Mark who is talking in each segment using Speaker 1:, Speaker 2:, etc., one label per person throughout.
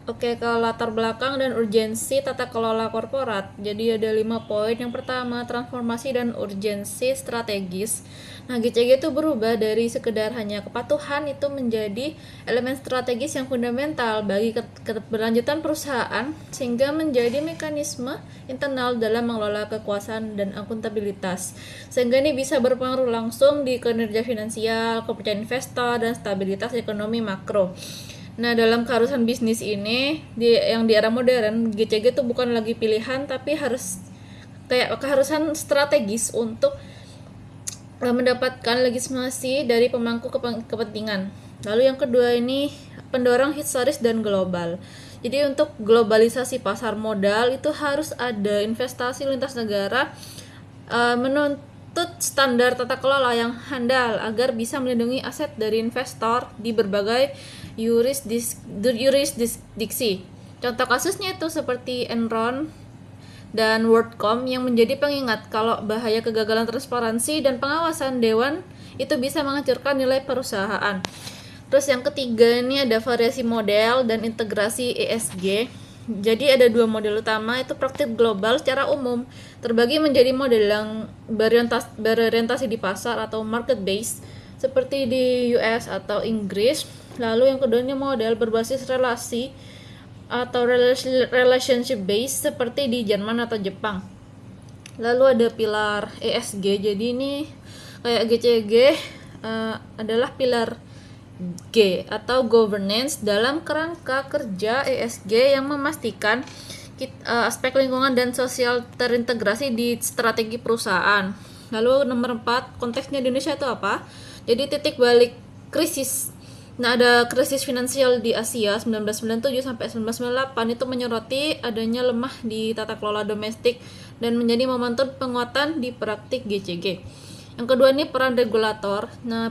Speaker 1: Oke, ke latar belakang dan urgensi tata kelola korporat. Jadi ada 5 poin. Yang pertama, transformasi dan urgensi strategis. Nah, GCG itu berubah dari sekedar hanya kepatuhan itu menjadi elemen strategis yang fundamental bagi keberlanjutan perusahaan sehingga menjadi mekanisme internal dalam mengelola kekuasaan dan akuntabilitas. Sehingga ini bisa berpengaruh langsung di kinerja finansial, kepercayaan investor, dan stabilitas ekonomi makro. Nah, dalam keharusan bisnis ini yang di era modern, GCG itu bukan lagi pilihan tapi harus kayak keharusan strategis untuk mendapatkan legitimasi dari pemangku kepentingan. Lalu yang kedua ini pendorong historis dan global. Jadi untuk globalisasi pasar modal itu harus ada investasi lintas negara menuntut standar tata kelola yang handal agar bisa melindungi aset dari investor di berbagai jurisdiksi. Contoh kasusnya itu seperti Enron dan WorldCom yang menjadi pengingat kalau bahaya kegagalan transparansi dan pengawasan dewan itu bisa menghancurkan nilai perusahaan. Terus yang ketiga ini ada variasi model dan integrasi ESG. Jadi ada 2 model utama, itu praktik global secara umum terbagi menjadi model yang berorientasi di pasar atau market based seperti di US atau Inggris. Lalu yang keduanya model berbasis relasi atau relationship based seperti di Jerman atau Jepang. Lalu ada pilar ESG. Jadi ini kayak GCG adalah pilar G atau governance dalam kerangka kerja ESG yang memastikan aspek lingkungan dan sosial terintegrasi di strategi perusahaan. Lalu nomor 4, konteksnya di Indonesia itu apa? Jadi titik balik krisis. Nah, ada krisis finansial di Asia 1997 sampai 1998 itu menyoroti adanya lemah di tata kelola domestik dan menjadi momentum penguatan di praktik GCG. Yang kedua ini peran regulator. Nah,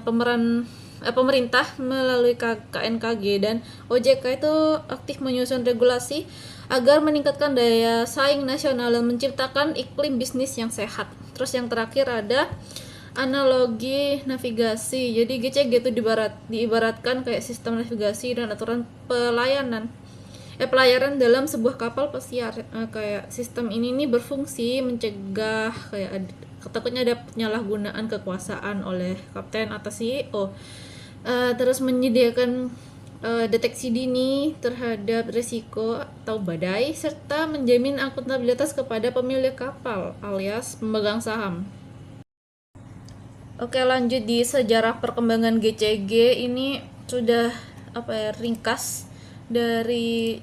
Speaker 1: pemerintah melalui KNKG dan OJK itu aktif menyusun regulasi agar meningkatkan daya saing nasional dan menciptakan iklim bisnis yang sehat. Terus yang terakhir ada analogi navigasi. Jadi GCG itu diibaratkan kayak sistem navigasi dan aturan pelayaran dalam sebuah kapal pesiar. Kayak sistem ini nih berfungsi mencegah kayak takutnya ada penyalahgunaan kekuasaan oleh kapten atau CEO. Terus menyediakan deteksi dini terhadap risiko atau badai serta menjamin akuntabilitas kepada pemilik kapal alias pemegang saham. Oke, lanjut di sejarah perkembangan GCG ini sudah ringkas dari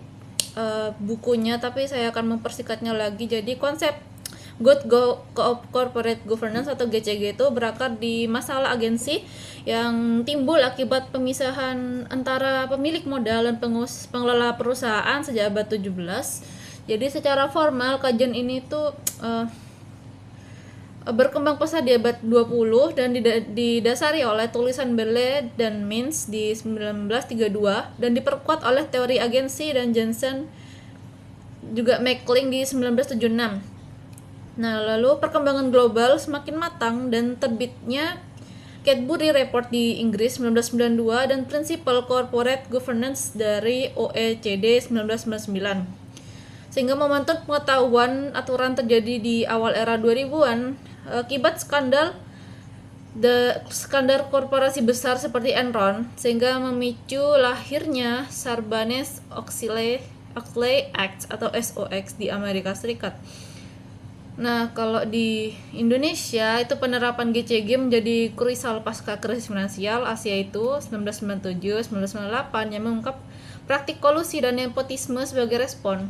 Speaker 1: bukunya, tapi saya akan mempersingkatnya lagi. Jadi konsep Good Corporate Governance atau GCG itu berakar di masalah agensi yang timbul akibat pemisahan antara pemilik modal dan pengelola perusahaan sejak abad 17. Jadi secara formal kajian ini tuh berkembang pesat di abad 20 dan didasari oleh tulisan Berle dan Mintz di 1932 dan diperkuat oleh teori agensi dan Jensen juga Mackling di 1976. Nah, lalu perkembangan global semakin matang dan terbitnya Cadbury Report di Inggris 1992 dan Principle Corporate Governance dari OECD 1999. Sehingga momentum pengetahuan aturan terjadi di awal era 2000-an akibat skandal korporasi besar seperti Enron sehingga memicu lahirnya Sarbanes-Oxley Act atau SOX di Amerika Serikat. Nah, kalau di Indonesia itu penerapan GCG menjadi krusial pasca krisis finansial Asia itu 1997-1998 yang mengungkap praktik kolusi dan nepotisme sebagai respon.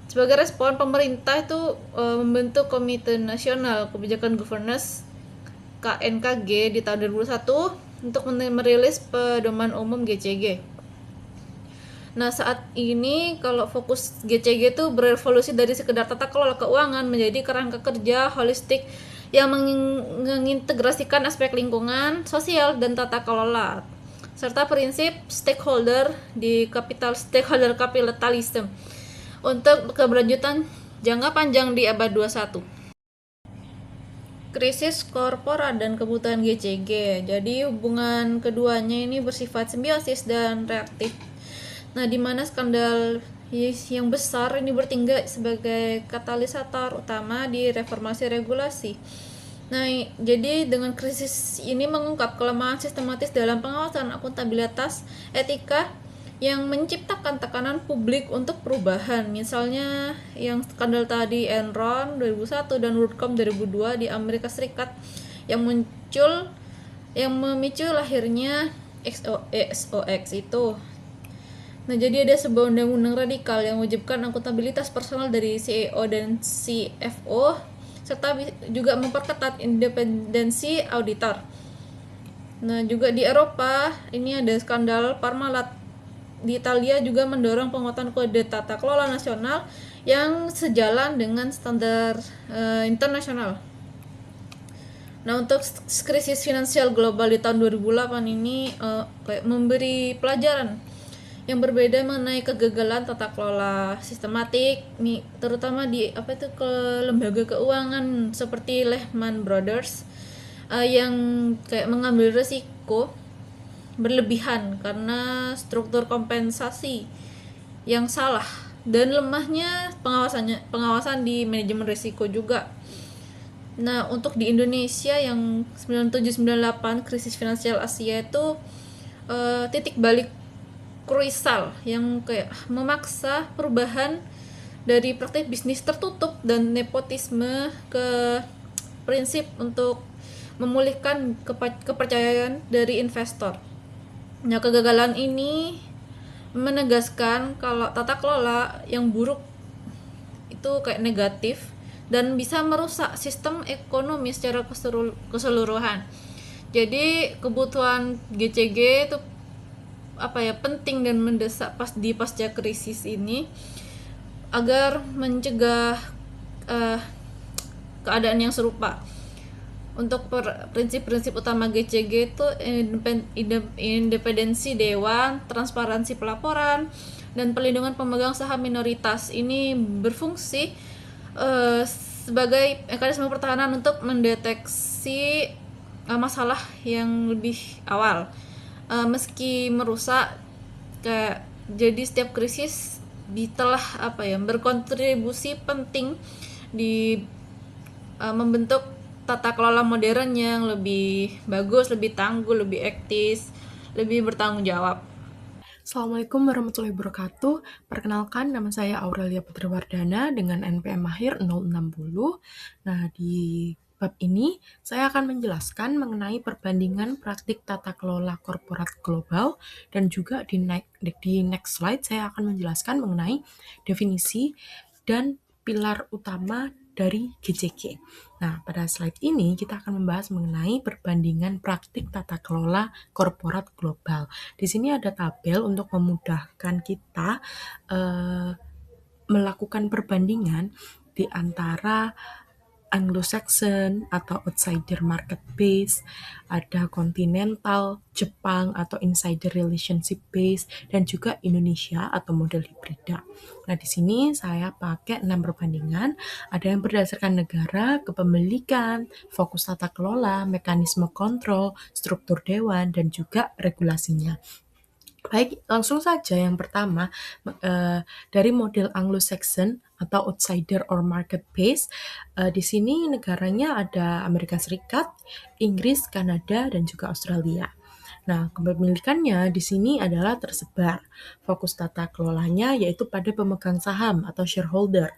Speaker 1: Sebagai respon, pemerintah itu membentuk Komite Nasional Kebijakan Governance KNKG di tahun 2001 untuk merilis pedoman umum GCG. Nah, saat ini kalau fokus GCG itu berevolusi dari sekedar tata kelola keuangan menjadi kerangka kerja holistik yang mengintegrasikan aspek lingkungan, sosial, dan tata kelola serta prinsip stakeholder stakeholder capitalism untuk keberlanjutan jangka panjang di abad 21. Krisis korporat dan kebutuhan GCG. Jadi hubungan keduanya ini bersifat simbiosis dan reaktif. Nah, di mana skandal yang besar ini bertingkat sebagai katalisator utama di reformasi regulasi. Nah, jadi dengan krisis ini mengungkap kelemahan sistematis dalam pengawasan akuntabilitas etika yang menciptakan tekanan publik untuk perubahan. Misalnya yang skandal tadi Enron 2001 dan WorldCom 2002 di Amerika Serikat yang memicu lahirnya XOX itu. Nah, jadi ada sebuah undang-undang radikal yang mewajibkan akuntabilitas personal dari CEO dan CFO serta juga memperketat independensi auditor. Nah, juga di Eropa ini ada skandal Parmalat. Di Italia juga mendorong penguatan kode tata kelola nasional yang sejalan dengan standar internasional. Nah, untuk krisis finansial global di tahun 2008 ini kayak memberi pelajaran yang berbeda mengenai kegagalan tata kelola sistematik, terutama di ke lembaga keuangan seperti Lehman Brothers yang kayak mengambil resiko berlebihan karena struktur kompensasi yang salah dan lemahnya pengawasan di manajemen risiko juga. Nah, untuk di Indonesia yang 9798 krisis finansial Asia itu titik balik krusial yang kayak memaksa perubahan dari praktik bisnis tertutup dan nepotisme ke prinsip untuk memulihkan kepercayaan dari investor. Nah, kegagalan ini menegaskan kalau tata kelola yang buruk itu kayak negatif dan bisa merusak sistem ekonomi secara keseluruhan. Jadi kebutuhan GCG itu penting dan mendesak di pasca krisis ini agar mencegah keadaan yang serupa. Untuk prinsip-prinsip utama GCG itu independensi dewan, transparansi pelaporan, dan perlindungan pemegang saham minoritas. Ini berfungsi sebagai mekanisme pertahanan untuk mendeteksi masalah yang lebih awal. Meski merusak, jadi setiap krisis telah berkontribusi penting di membentuk tata kelola modern yang lebih bagus, lebih tangguh, lebih etis, lebih bertanggung jawab.
Speaker 2: Assalamualaikum warahmatullahi wabarakatuh. Perkenalkan, nama saya Aurelia Putriwardana dengan NPM Mahir 060. Nah, di bab ini saya akan menjelaskan mengenai perbandingan praktik tata kelola korporat global dan juga di next slide saya akan menjelaskan mengenai definisi dan pilar utama dari GCG. Nah, pada slide ini kita akan membahas mengenai perbandingan praktik tata kelola korporat global. Di sini ada tabel untuk memudahkan kita melakukan perbandingan di antara Anglo-Saxon atau outsider market base, ada continental, Jepang atau insider relationship base, dan juga Indonesia atau model hibrida. Nah, di sini saya pakai 6 perbandingan, ada yang berdasarkan negara, kepemilikan, fokus tata kelola, mekanisme kontrol, struktur dewan, dan juga regulasinya. Baik, langsung saja yang pertama dari model Anglo-Saxon atau outsider or market base. Di sini negaranya ada Amerika Serikat, Inggris, Kanada, dan juga Australia. Nah, kepemilikannya di sini adalah tersebar. Fokus tata kelolanya yaitu pada pemegang saham atau shareholder.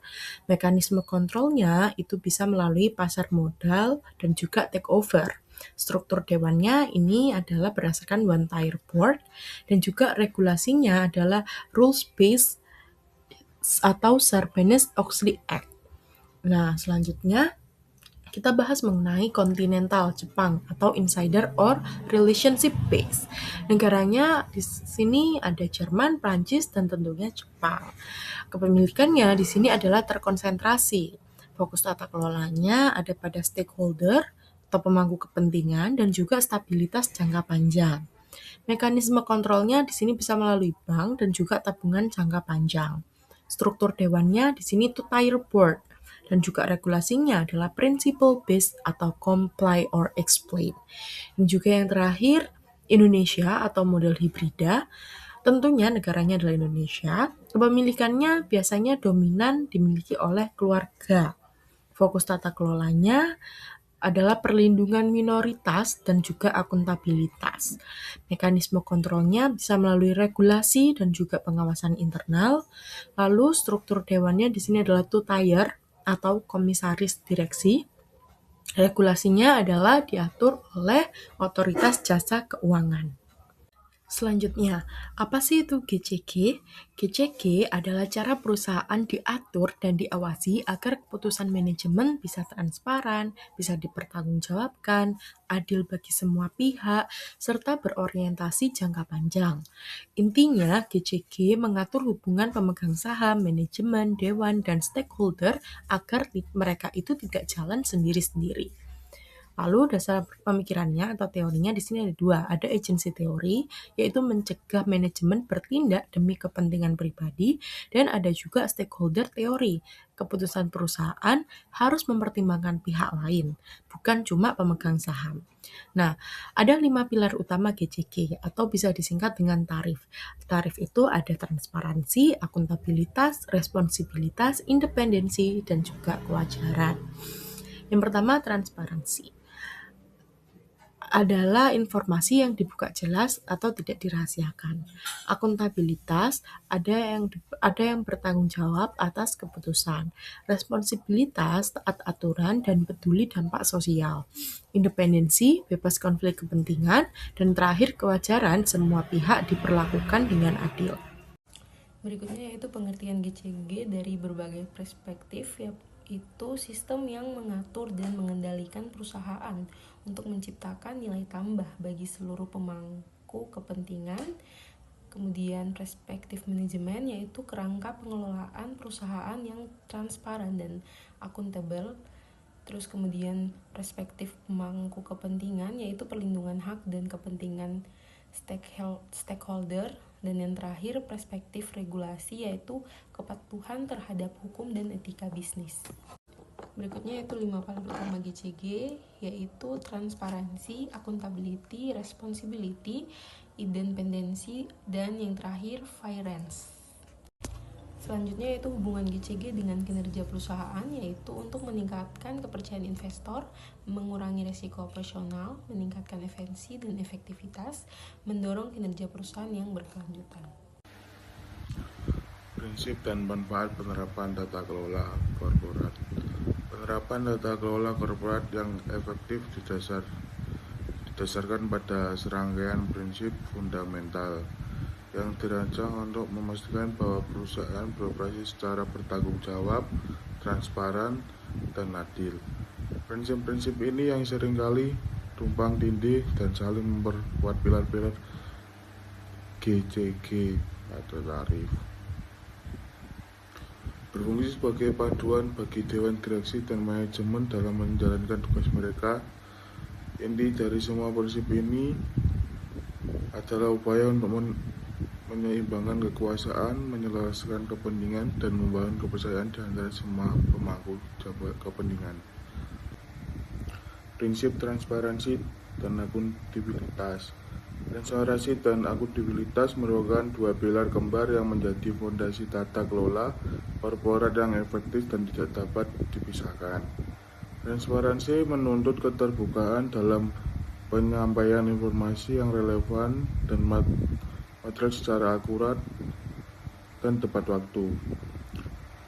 Speaker 2: Mekanisme kontrolnya itu bisa melalui pasar modal dan juga takeover. Struktur dewannya ini adalah berdasarkan one tier board dan juga regulasinya adalah rules based atau Sarbanes-Oxley Act. Nah, selanjutnya kita bahas mengenai kontinental Jepang atau insider or relationship base. Negaranya di sini ada Jerman, Prancis, dan tentunya Jepang. Kepemilikannya di sini adalah terkonsentrasi. Fokus tata kelolanya ada pada stakeholder atau pemangku kepentingan dan juga stabilitas jangka panjang. Mekanisme kontrolnya di sini bisa melalui bank dan juga tabungan jangka panjang. Struktur dewannya di sini two-tier board dan juga regulasinya adalah principle based atau comply or explain. Dan juga yang terakhir Indonesia atau model hibrida. Tentunya negaranya adalah Indonesia, kepemilikannya biasanya dominan dimiliki oleh keluarga. Fokus tata kelolanya adalah perlindungan minoritas dan juga akuntabilitas. Mekanisme kontrolnya bisa melalui regulasi dan juga pengawasan internal. Lalu struktur dewannya di sini adalah two-tier atau komisaris direksi. Regulasinya adalah diatur oleh otoritas jasa keuangan. Selanjutnya, apa sih itu GCG? GCG adalah cara perusahaan diatur dan diawasi agar keputusan manajemen bisa transparan, bisa dipertanggungjawabkan, adil bagi semua pihak, serta berorientasi jangka panjang. Intinya, GCG mengatur hubungan pemegang saham, manajemen, dewan, dan stakeholder agar mereka itu tidak jalan sendiri-sendiri. Lalu dasar pemikirannya atau teorinya di sini ada dua. Ada agency teori, yaitu mencegah manajemen bertindak demi kepentingan pribadi, dan ada juga stakeholder teori. Keputusan perusahaan harus mempertimbangkan pihak lain, bukan cuma pemegang saham. Nah, ada 5 pilar utama GCG atau bisa disingkat dengan tarif. Tarif itu ada transparansi, akuntabilitas, responsibilitas, independensi, dan juga kewajaran. Yang pertama, transparansi adalah informasi yang dibuka jelas atau tidak dirahasiakan. Akuntabilitas ada yang bertanggung jawab atas keputusan. Responsibilitas taat aturan dan peduli dampak sosial. Independensi bebas konflik kepentingan, dan terakhir kewajaran semua pihak diperlakukan dengan adil.
Speaker 3: Berikutnya yaitu pengertian GCG dari berbagai perspektif, yaitu sistem yang mengatur dan mengendalikan perusahaan untuk menciptakan nilai tambah bagi seluruh pemangku kepentingan. Kemudian perspektif manajemen yaitu kerangka pengelolaan perusahaan yang transparan dan akuntabel. Terus kemudian perspektif pemangku kepentingan yaitu perlindungan hak dan kepentingan stakeholder. Dan yang terakhir perspektif regulasi yaitu kepatuhan terhadap hukum dan etika bisnis. Berikutnya yaitu 5 pilar utama GCG, yaitu transparansi, accountability, responsibility, independensi, dan yang terakhir fairness. Selanjutnya yaitu hubungan GCG dengan kinerja perusahaan, yaitu untuk meningkatkan kepercayaan investor, mengurangi risiko operasional, meningkatkan efisiensi dan efektivitas, mendorong kinerja perusahaan yang berkelanjutan.
Speaker 4: Prinsip dan manfaat penerapan tata kelola korporat. Penerapan tata kelola korporat yang efektif didasarkan pada serangkaian prinsip fundamental yang dirancang untuk memastikan bahwa perusahaan beroperasi secara bertanggung jawab, transparan, dan adil. Prinsip-prinsip ini yang seringkali tumpang tindih dan saling memperkuat pilar-pilar GCG atau tarif. Berfungsi sebagai panduan bagi dewan direksi dan manajemen dalam menjalankan tugas mereka. Inti dari semua prinsip ini adalah upaya untuk menyeimbangkan kekuasaan, menyelesaikan kepentingan, dan membangun kepercayaan di antara semua pemangku kepentingan. Prinsip transparansi dan akuntabilitas. Transparansi dan akuntabilitas merupakan dua pilar kembar yang menjadi fondasi tata kelola korporat yang efektif dan tidak dapat dipisahkan. Transparansi menuntut keterbukaan dalam penyampaian informasi yang relevan dan material secara akurat dan tepat waktu.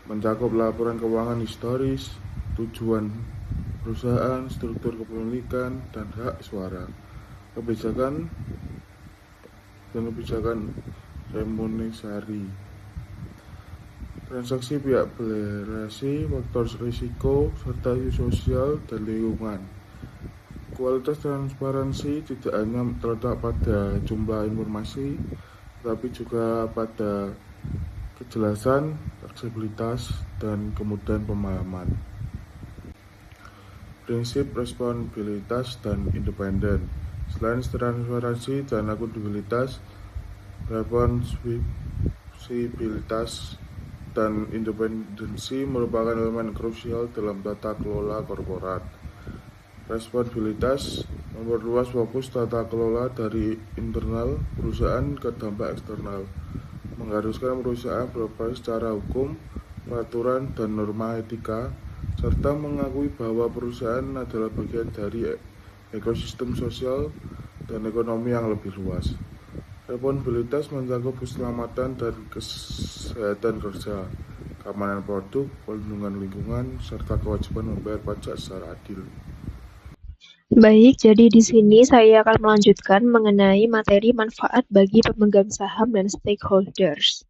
Speaker 4: Mencakup laporan keuangan historis, tujuan perusahaan, struktur kepemilikan, dan hak suara, kebijakan remunerasi, transaksi pihak belerasi, faktor risiko, serta isu sosial dan lingkungan. Kualitas transparansi tidak hanya terletak pada jumlah informasi, tetapi juga pada kejelasan, fleksibilitas, dan kemudahan pemahaman. Prinsip responsibilitas dan independen. Selain transparansi dan akuntabilitas, responsibilitas dan independensi merupakan elemen krusial dalam tata kelola korporat. Responsibilitas Memperluas fokus tata kelola dari internal perusahaan ke dampak eksternal, mengharuskan perusahaan beroperasi secara hukum, peraturan, dan norma etika, serta mengakui bahwa perusahaan adalah bagian dari ekosistem sosial dan ekonomi yang lebih luas. Responsabilitas mencakup keselamatan dan kesehatan kerja, keamanan produk, perlindungan lingkungan, serta kewajiban membayar pajak secara adil.
Speaker 5: Baik, jadi di sini saya akan melanjutkan mengenai materi manfaat bagi pemegang saham dan stakeholders.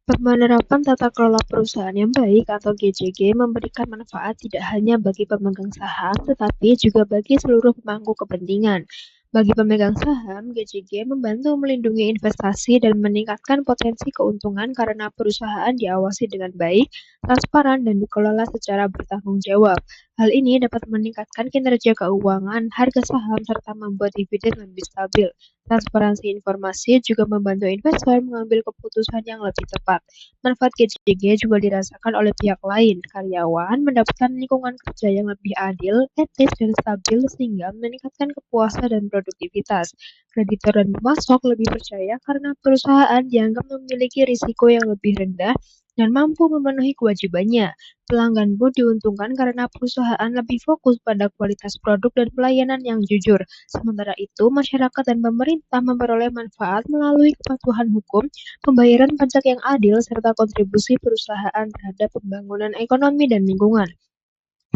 Speaker 5: Penerapan tata kelola perusahaan yang baik atau GCG memberikan manfaat tidak hanya bagi pemegang saham, tetapi juga bagi seluruh pemangku kepentingan. Bagi pemegang saham, GCG membantu melindungi investasi dan meningkatkan potensi keuntungan karena perusahaan diawasi dengan baik, transparan, dan dikelola secara bertanggung jawab. Hal ini dapat meningkatkan kinerja keuangan, harga saham, serta membuat dividen lebih stabil. Transparansi informasi juga membantu investor mengambil keputusan yang lebih tepat. Manfaat GCG juga dirasakan oleh pihak lain. Karyawan mendapatkan lingkungan kerja yang lebih adil, etis, dan stabil sehingga meningkatkan kepuasan dan produktivitas. Kreditor dan pemasok lebih percaya karena perusahaan dianggap memiliki risiko yang lebih rendah dan mampu memenuhi kewajibannya. Pelanggan pun diuntungkan karena perusahaan lebih fokus pada kualitas produk dan pelayanan yang jujur. Sementara itu, masyarakat dan pemerintah memperoleh manfaat melalui kepatuhan hukum, pembayaran pajak yang adil, serta kontribusi perusahaan terhadap pembangunan ekonomi dan lingkungan.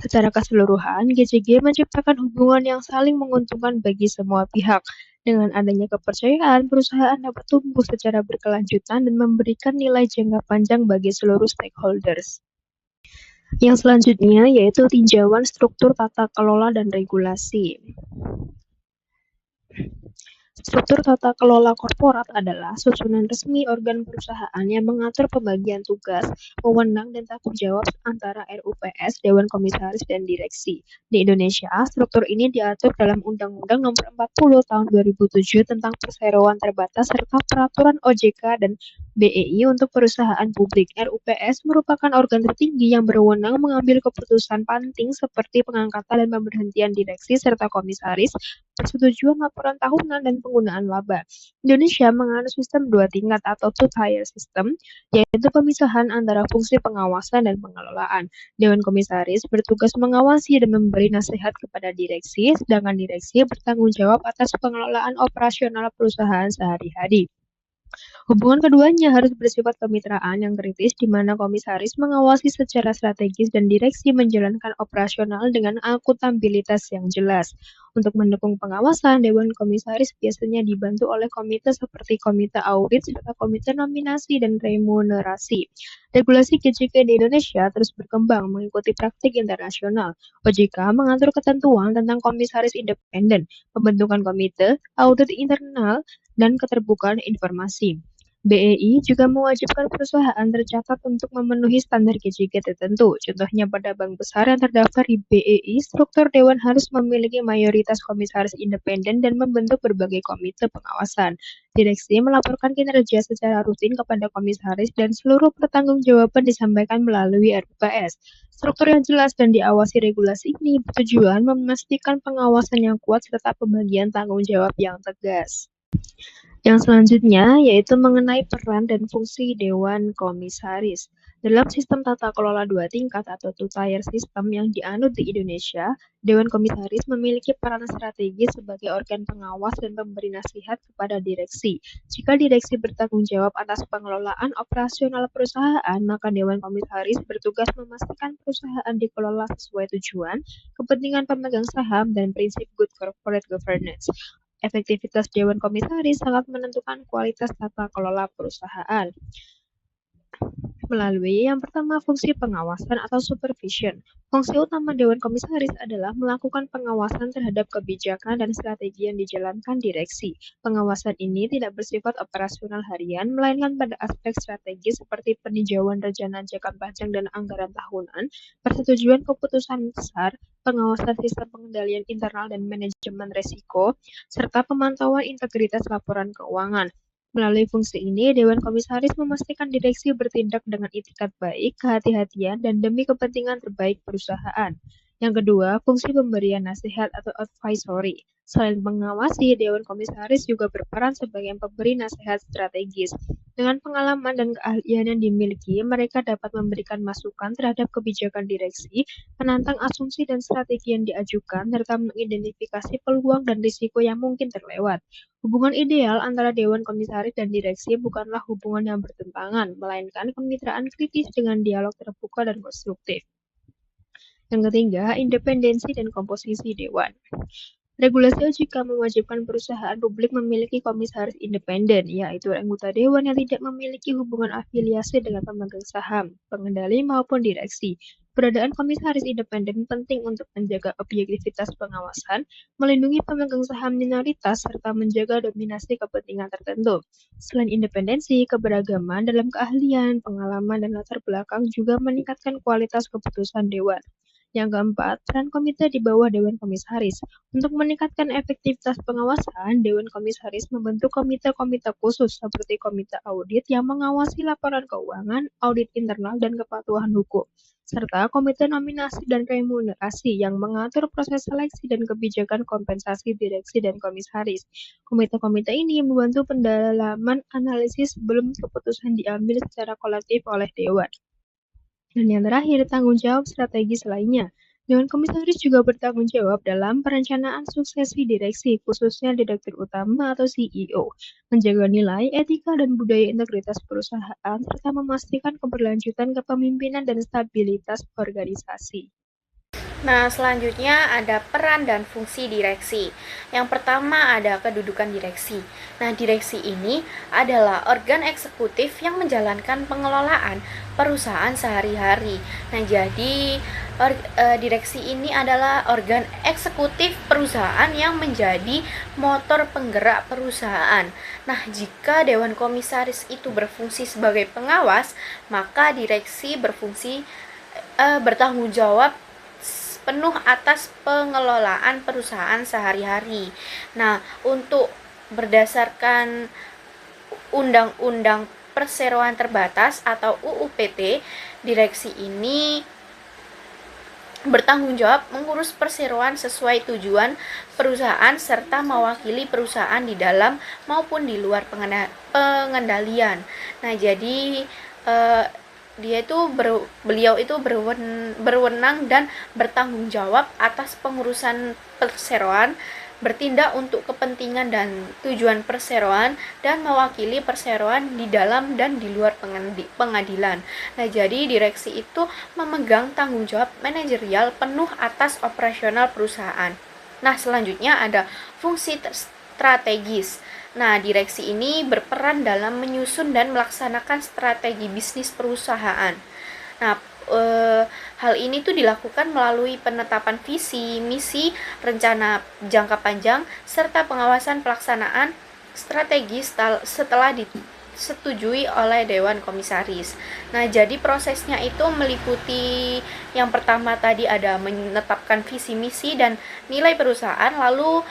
Speaker 5: Secara keseluruhan, GCG menciptakan hubungan yang saling menguntungkan bagi semua pihak. Dengan adanya kepercayaan, perusahaan dapat tumbuh secara berkelanjutan dan memberikan nilai jangka panjang bagi seluruh stakeholders. Yang selanjutnya yaitu tinjauan struktur tata kelola dan regulasi. Struktur tata kelola korporat adalah susunan resmi organ perusahaan yang mengatur pembagian tugas, wewenang, dan tanggung jawab antara RUPS, Dewan Komisaris, dan Direksi. Di Indonesia, struktur ini diatur dalam Undang-Undang Nomor 40 Tahun 2007 tentang Perseroan Terbatas serta Peraturan OJK dan BEI untuk perusahaan publik. RUPS merupakan organ tertinggi yang berwenang mengambil keputusan penting seperti pengangkatan dan pemberhentian direksi serta komisaris, persetujuan laporan tahunan, dan penggunaan laba. Indonesia menganut sistem 2 tingkat atau two-tier system, yaitu pemisahan antara fungsi pengawasan dan pengelolaan. Dewan Komisaris bertugas mengawasi dan memberi nasihat kepada direksi, sedangkan direksi bertanggung jawab atas pengelolaan operasional perusahaan sehari-hari. Hubungan keduanya harus bersifat kemitraan yang kritis di mana komisaris mengawasi secara strategis dan direksi menjalankan operasional dengan akuntabilitas yang jelas. Untuk mendukung pengawasan, Dewan Komisaris biasanya dibantu oleh komite seperti Komite Audit serta Komite Nominasi dan Remunerasi. Regulasi GCG di Indonesia terus berkembang mengikuti praktik internasional. OJK mengatur ketentuan tentang komisaris independen, pembentukan komite, audit internal, dan keterbukaan informasi. BEI juga mewajibkan perusahaan tercatat untuk memenuhi standar GCG tertentu. Contohnya pada bank besar yang terdaftar di BEI, struktur dewan harus memiliki mayoritas komisaris independen dan membentuk berbagai komite pengawasan. Direksi melaporkan kinerja secara rutin kepada komisaris dan seluruh pertanggungjawaban disampaikan melalui RUPS. Struktur yang jelas dan diawasi regulasi ini bertujuan memastikan pengawasan yang kuat serta pembagian tanggung jawab yang tegas. Yang selanjutnya yaitu mengenai peran dan fungsi Dewan Komisaris. Dalam sistem tata kelola 2 tingkat atau two-tier system yang dianut di Indonesia, Dewan Komisaris memiliki peran strategis sebagai organ pengawas dan pemberi nasihat kepada direksi. Jika direksi bertanggung jawab atas pengelolaan operasional perusahaan, maka Dewan Komisaris bertugas memastikan perusahaan dikelola sesuai tujuan, kepentingan pemegang saham, dan prinsip good corporate governance. Efektivitas Dewan Komisaris sangat menentukan kualitas tata kelola perusahaan. Melalui yang pertama fungsi pengawasan atau supervision. Fungsi utama Dewan Komisaris adalah melakukan pengawasan terhadap kebijakan dan strategi yang dijalankan direksi. Pengawasan ini tidak bersifat operasional harian, melainkan pada aspek strategis seperti peninjauan rencana jangka panjang dan anggaran tahunan, persetujuan keputusan besar, pengawasan sistem pengendalian internal dan manajemen risiko, serta pemantauan integritas laporan keuangan. Melalui fungsi ini, Dewan Komisaris memastikan direksi bertindak dengan itikat baik, kehati-hatian, dan demi kepentingan terbaik perusahaan. Yang kedua, fungsi pemberian nasihat atau advisory. Selain mengawasi, Dewan Komisaris juga berperan sebagai pemberi nasihat strategis. Dengan pengalaman dan keahlian yang dimiliki, mereka dapat memberikan masukan terhadap kebijakan direksi, menantang asumsi dan strategi yang diajukan, serta mengidentifikasi peluang dan risiko yang mungkin terlewat. Hubungan ideal antara Dewan Komisaris dan direksi bukanlah hubungan yang bertentangan, melainkan kemitraan kritis dengan dialog terbuka dan konstruktif. Yang ketiga, independensi dan komposisi dewan. Regulasi OJK mewajibkan perusahaan publik memiliki komisaris independen, yaitu anggota dewan yang tidak memiliki hubungan afiliasi dengan pemegang saham, pengendali maupun direksi. Keberadaan komisaris independen penting untuk menjaga objektivitas pengawasan, melindungi pemegang saham minoritas, serta menjaga dominasi kepentingan tertentu. Selain independensi, keberagaman dalam keahlian, pengalaman, dan latar belakang juga meningkatkan kualitas keputusan dewan. Yang keempat, peran komite di bawah Dewan Komisaris. Untuk meningkatkan efektivitas pengawasan, Dewan Komisaris membentuk komite-komite khusus seperti komite audit yang mengawasi laporan keuangan, audit internal, dan kepatuhan hukum, serta komite nominasi dan remunerasi yang mengatur proses seleksi dan kebijakan kompensasi direksi dan komisaris. Komite-komite ini membantu pendalaman analisis sebelum keputusan diambil secara kolektif oleh Dewan. Dan yang terakhir, tanggung jawab strategis lainnya. Dewan Komisaris juga bertanggung jawab dalam perencanaan suksesi direksi, khususnya Direktur Utama atau CEO, menjaga nilai, etika, dan budaya integritas perusahaan, serta memastikan keberlanjutan kepemimpinan dan stabilitas organisasi.
Speaker 6: Nah, selanjutnya ada peran dan fungsi direksi. Yang pertama ada kedudukan direksi. Nah, direksi ini adalah organ eksekutif yang menjalankan pengelolaan perusahaan sehari-hari. Nah, jadi direksi ini adalah organ eksekutif perusahaan yang menjadi motor penggerak perusahaan. Nah, jika Dewan Komisaris itu berfungsi sebagai pengawas, maka direksi bertanggung jawab penuh atas pengelolaan perusahaan sehari-hari. Nah, untuk berdasarkan Undang-Undang Perseroan Terbatas atau UU PT, direksi ini bertanggung jawab mengurus perseroan sesuai tujuan perusahaan serta mewakili perusahaan di dalam maupun di luar pengendalian. Nah, jadi beliau itu berwenang dan bertanggung jawab atas pengurusan perseroan, bertindak untuk kepentingan dan tujuan perseroan, dan mewakili perseroan di dalam dan di luar pengadilan. Nah, jadi direksi itu memegang tanggung jawab manajerial penuh atas operasional perusahaan. Nah, selanjutnya ada fungsi strategis. Nah, direksi ini berperan dalam menyusun dan melaksanakan strategi bisnis perusahaan. Nah, hal ini tuh dilakukan melalui penetapan visi, misi, rencana jangka panjang, serta pengawasan pelaksanaan strategi setelah disetujui oleh Dewan Komisaris. Nah, jadi prosesnya itu meliputi yang pertama tadi ada menetapkan visi, misi, dan nilai perusahaan, lalu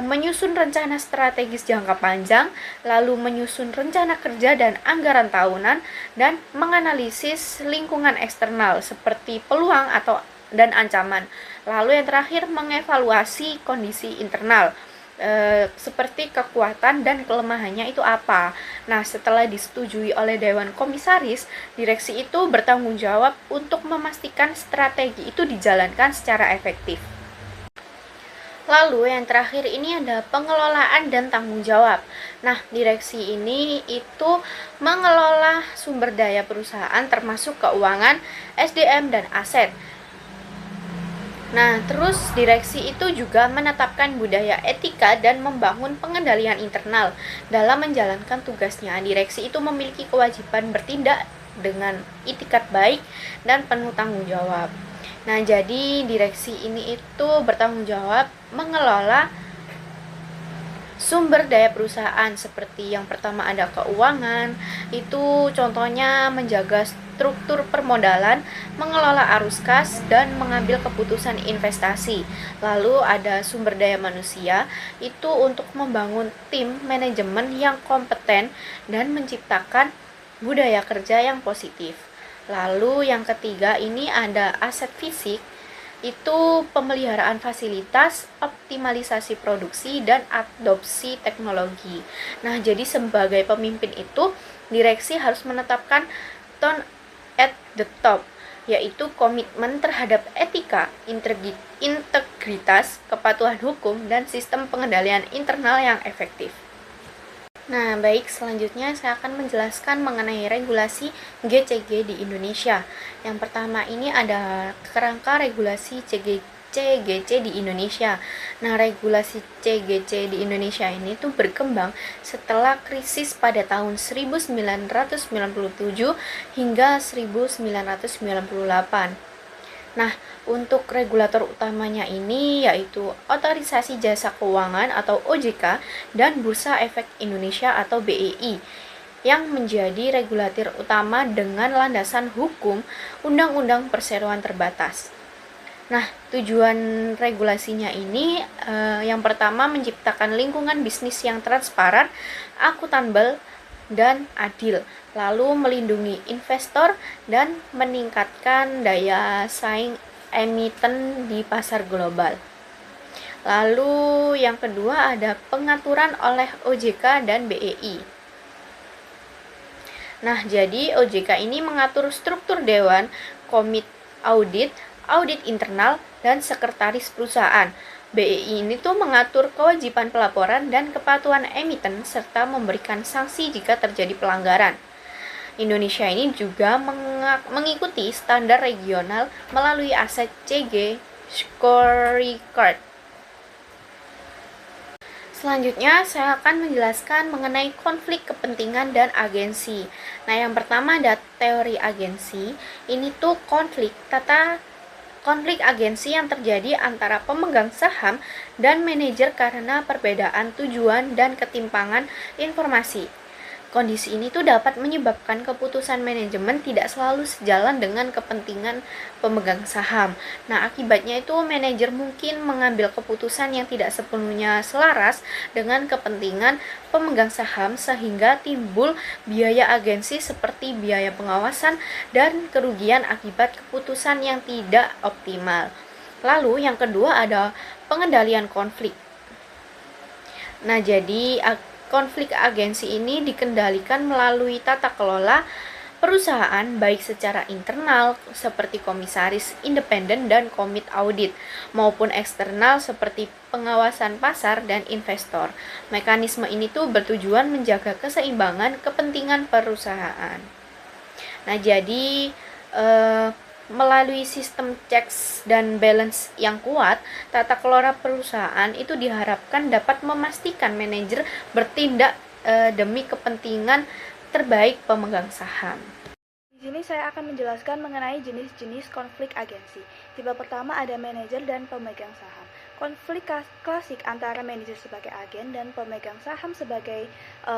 Speaker 6: menyusun rencana strategis jangka panjang, lalu menyusun rencana kerja dan anggaran tahunan, dan menganalisis lingkungan eksternal seperti peluang dan ancaman. Lalu yang terakhir mengevaluasi kondisi internal seperti kekuatan dan kelemahannya itu apa. Nah, setelah disetujui oleh Dewan Komisaris, direksi itu bertanggung jawab untuk memastikan strategi itu dijalankan secara efektif. Lalu yang terakhir ini ada pengelolaan dan tanggung jawab. Nah, direksi ini itu mengelola sumber daya perusahaan termasuk keuangan, SDM, dan aset. Nah, terus direksi itu juga menetapkan budaya etika dan membangun pengendalian internal. Dalam menjalankan tugasnya, direksi itu memiliki kewajiban bertindak dengan itikat baik dan penuh tanggung jawab. Nah, jadi direksi ini itu bertanggung jawab mengelola sumber daya perusahaan seperti yang pertama ada keuangan, itu contohnya menjaga struktur permodalan, mengelola arus kas, dan mengambil keputusan investasi. Lalu ada sumber daya manusia, itu untuk membangun tim manajemen yang kompeten dan menciptakan budaya kerja yang positif. Lalu yang ketiga ini ada aset fisik. itu pemeliharaan fasilitas, optimalisasi produksi, dan adopsi teknologi. Nah, jadi sebagai pemimpin itu, direksi harus menetapkan tone at the top, yaitu komitmen terhadap etika, integritas, kepatuhan hukum, dan sistem pengendalian internal yang efektif. Nah, baik, selanjutnya saya akan menjelaskan mengenai regulasi GCG di Indonesia. Yang pertama ini ada kerangka regulasi CGC di Indonesia. Nah, regulasi CGC di Indonesia ini tuh berkembang setelah krisis pada tahun 1997 hingga 1998. Nah, untuk regulator utamanya ini yaitu Otorisasi Jasa Keuangan atau OJK dan Bursa Efek Indonesia atau BEI yang menjadi regulator utama dengan landasan hukum Undang-Undang Perseroan Terbatas. Nah, tujuan regulasinya ini yang pertama menciptakan lingkungan bisnis yang transparan, akuntabel, dan adil, lalu melindungi investor dan meningkatkan daya saing emiten di pasar global. Lalu yang kedua ada pengaturan oleh OJK dan BEI. Nah, jadi OJK ini mengatur struktur dewan, komite audit internal, dan sekretaris perusahaan. BEI ini tuh mengatur kewajiban pelaporan dan kepatuhan emiten serta memberikan sanksi jika terjadi pelanggaran. Indonesia ini juga mengikuti standar regional melalui aset CG Scorecard. Selanjutnya saya akan menjelaskan mengenai konflik kepentingan dan agensi. Nah, yang pertama ada teori agensi. Ini tuh konflik agensi yang terjadi antara pemegang saham dan manajer karena perbedaan tujuan dan ketimpangan informasi. Kondisi ini tuh dapat menyebabkan keputusan manajemen tidak selalu sejalan dengan kepentingan pemegang saham. Nah, akibatnya itu manajer mungkin mengambil keputusan yang tidak sepenuhnya selaras dengan kepentingan pemegang saham sehingga timbul biaya agensi seperti biaya pengawasan dan kerugian akibat keputusan yang tidak optimal. Lalu yang kedua ada pengendalian konflik. Nah, jadi konflik agensi ini dikendalikan melalui tata kelola perusahaan baik secara internal seperti komisaris independen dan komite audit maupun eksternal seperti pengawasan pasar dan investor. Mekanisme ini tuh bertujuan menjaga keseimbangan kepentingan perusahaan. Nah, jadi melalui sistem checks dan balance yang kuat, tata kelola perusahaan itu diharapkan dapat memastikan manajer bertindak demi kepentingan terbaik pemegang saham.
Speaker 7: Di sini saya akan menjelaskan mengenai jenis-jenis konflik agensi. Tipe pertama ada manajer dan pemegang saham. Konflik klasik antara manajer sebagai agen dan pemegang saham sebagai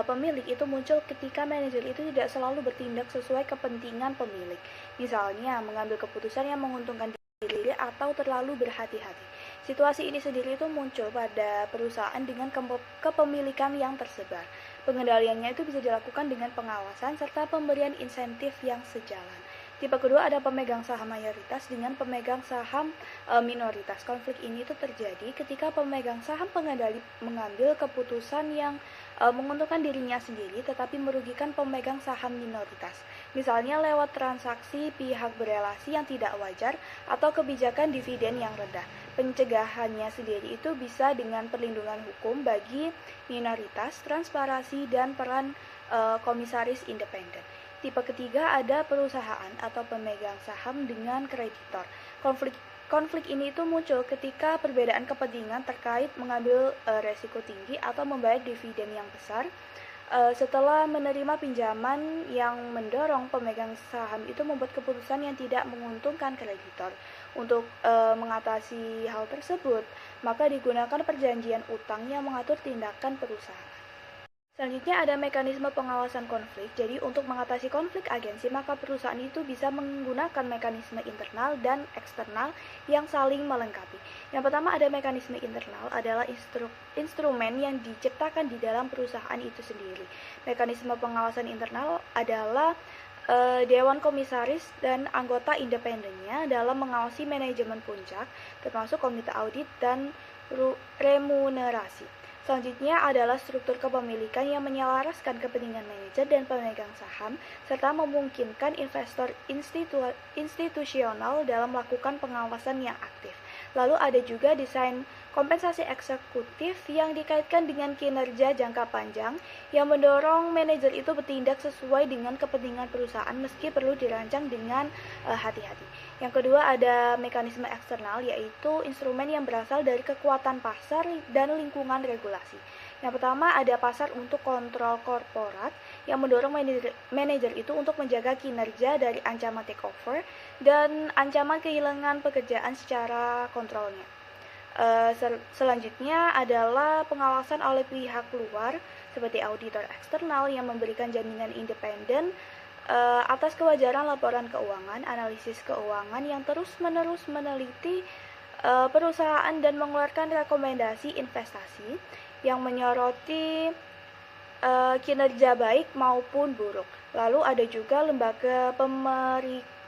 Speaker 7: pemilik itu muncul ketika manajer itu tidak selalu bertindak sesuai kepentingan pemilik. Misalnya, mengambil keputusan yang menguntungkan diri atau terlalu berhati-hati. Situasi ini sendiri itu muncul pada perusahaan dengan kepemilikan yang tersebar. Pengendaliannya itu bisa dilakukan dengan pengawasan serta pemberian insentif yang sejalan. Tipe kedua ada pemegang saham mayoritas dengan pemegang saham minoritas. Konflik ini itu terjadi ketika pemegang saham pengendali mengambil keputusan yang menguntungkan dirinya sendiri tetapi merugikan pemegang saham minoritas. Misalnya lewat transaksi pihak berelasi yang tidak wajar atau kebijakan dividen yang rendah. Pencegahannya sendiri itu bisa dengan perlindungan hukum bagi minoritas, transparansi, dan peran komisaris independen. Tipe ketiga ada perusahaan atau pemegang saham dengan kreditor. Konflik ini itu muncul ketika perbedaan kepentingan terkait mengambil resiko tinggi atau membayar dividen yang besar setelah menerima pinjaman yang mendorong pemegang saham itu membuat keputusan yang tidak menguntungkan kreditor. Untuk mengatasi hal tersebut, maka digunakan perjanjian utang yang mengatur tindakan perusahaan. Selanjutnya ada mekanisme pengawasan konflik. Jadi untuk mengatasi konflik agensi, maka perusahaan itu bisa menggunakan mekanisme internal dan eksternal yang saling melengkapi. Yang pertama ada mekanisme internal adalah instrumen yang diciptakan di dalam perusahaan itu sendiri. Mekanisme pengawasan internal adalah Dewan Komisaris dan anggota independennya dalam mengawasi manajemen puncak, termasuk komite audit dan remunerasi. Selanjutnya adalah struktur kepemilikan yang menyelaraskan kepentingan manajer dan pemegang saham, serta memungkinkan investor institusional dalam melakukan pengawasan yang aktif. Lalu ada juga desain kompensasi eksekutif yang dikaitkan dengan kinerja jangka panjang yang mendorong manajer itu bertindak sesuai dengan kepentingan perusahaan meski perlu dirancang dengan hati-hati. Yang kedua ada mekanisme eksternal, yaitu instrumen yang berasal dari kekuatan pasar dan lingkungan regulasi. Yang pertama ada pasar untuk kontrol korporat yang mendorong manajer itu untuk menjaga kinerja dari ancaman takeover dan ancaman kehilangan pekerjaan secara kontrolnya. Selanjutnya adalah pengawasan oleh pihak luar seperti auditor eksternal yang memberikan jaminan independen atas kewajaran laporan keuangan, analisis keuangan yang terus-menerus meneliti perusahaan dan mengeluarkan rekomendasi investasi yang menyoroti kinerja baik maupun buruk. Lalu ada juga lembaga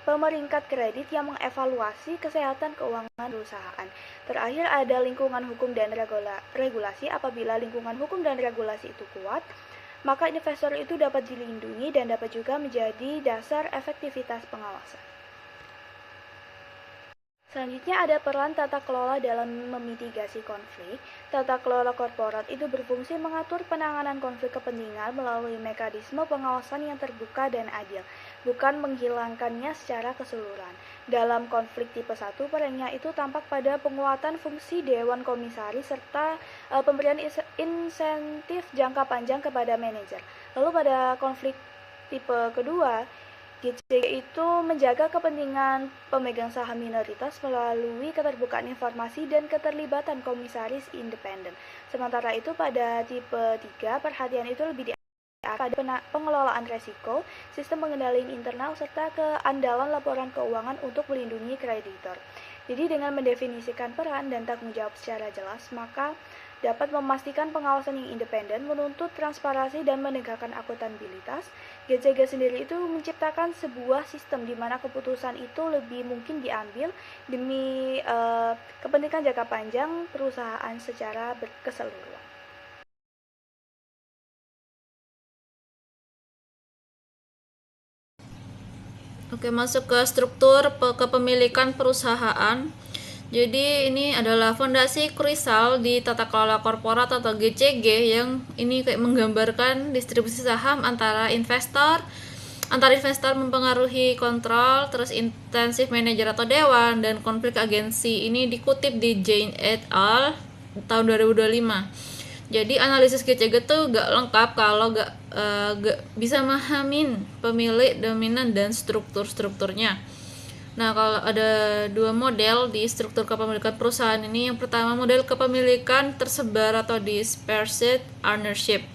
Speaker 7: pemeringkat kredit yang mengevaluasi kesehatan keuangan perusahaan. Terakhir ada lingkungan hukum dan regulasi. Apabila lingkungan hukum dan regulasi itu kuat, maka investor itu dapat dilindungi dan dapat juga menjadi dasar efektivitas pengawasan. Selanjutnya ada peran tata kelola dalam memitigasi konflik. Tata kelola korporat itu berfungsi mengatur penanganan konflik kepentingan melalui mekanisme pengawasan yang terbuka dan adil, bukan menghilangkannya secara keseluruhan. Dalam konflik tipe 1, perannya itu tampak pada penguatan fungsi Dewan Komisaris serta pemberian insentif jangka panjang kepada manajer. Lalu pada konflik tipe kedua, GCG itu menjaga kepentingan pemegang saham minoritas melalui keterbukaan informasi dan keterlibatan komisaris independen. Sementara itu pada tipe 3, perhatian itu lebih pada pengelolaan resiko, sistem pengendalian internal, serta keandalan laporan keuangan untuk melindungi kreditor. Jadi dengan mendefinisikan peran dan tanggung jawab secara jelas, maka dapat memastikan pengawasan yang independen, menuntut transparansi dan menegakkan akuntabilitas. GCG sendiri itu menciptakan sebuah sistem di mana keputusan itu lebih mungkin diambil demi kepentingan jangka panjang perusahaan secara keseluruhan.
Speaker 1: Oke, masuk ke struktur kepemilikan perusahaan. Jadi ini adalah fondasi krusial di tata kelola korporat atau GCG yang ini kayak menggambarkan distribusi saham antar investor mempengaruhi kontrol, terus intensif manajer atau dewan, dan konflik agensi. Ini dikutip di Jane et al. Tahun 2025. Jadi analisis GCG tuh gak lengkap kalau gak bisa memahamin pemilik, dominan, dan strukturnya. Nah, kalau ada dua model di struktur kepemilikan perusahaan ini, yang pertama model kepemilikan tersebar atau dispersed ownership.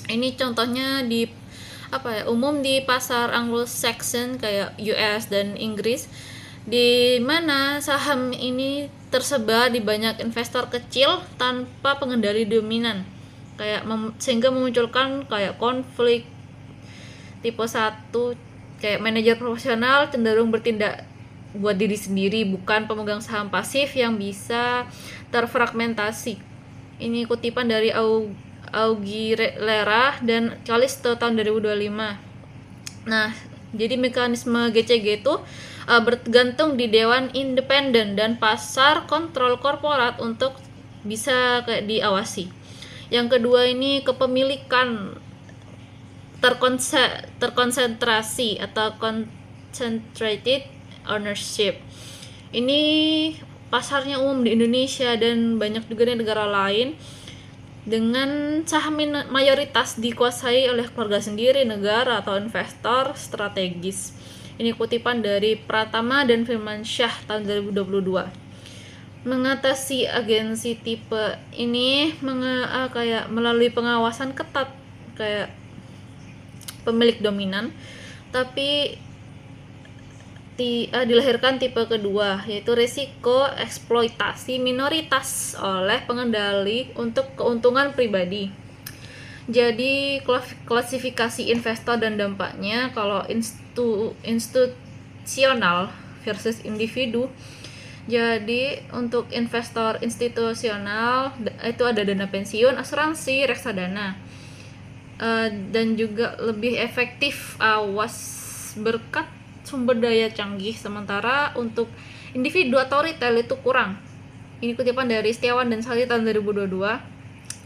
Speaker 1: Ini contohnya di umum di pasar Anglo-Saxon kayak US dan Inggris, di mana saham ini tersebar di banyak investor kecil tanpa pengendali dominan, sehingga memunculkan kayak konflik tipe 1. Kayak manajer profesional cenderung bertindak buat diri sendiri, bukan pemegang saham pasif yang bisa terfragmentasi. Ini kutipan dari Aguilera dan Calisto tahun 2025. Nah, jadi mekanisme GCG itu bergantung di dewan independen dan pasar kontrol korporat untuk bisa kayak diawasi. Yang kedua ini kepemilikan terkonsentrasi atau concentrated ownership. Ini pasarnya umum di Indonesia dan banyak juga di negara lain, dengan saham mayoritas dikuasai oleh keluarga sendiri, negara, atau investor strategis. Ini kutipan dari Pratama dan Firmansyah tahun 2022. Mengatasi agensi tipe ini melalui pengawasan ketat kayak pemilik dominan, tapi dilahirkan tipe kedua, yaitu risiko eksploitasi minoritas oleh pengendali untuk keuntungan pribadi. Jadi klasifikasi investor dan dampaknya, kalau institusional versus individu. Jadi untuk investor institusional itu ada dana pensiun, asuransi, reksadana. Dan juga lebih efektif awas berkat sumber daya canggih, sementara untuk individu atau retail itu kurang. Ini kutipan dari Setiawan dan Sari tahun 2022.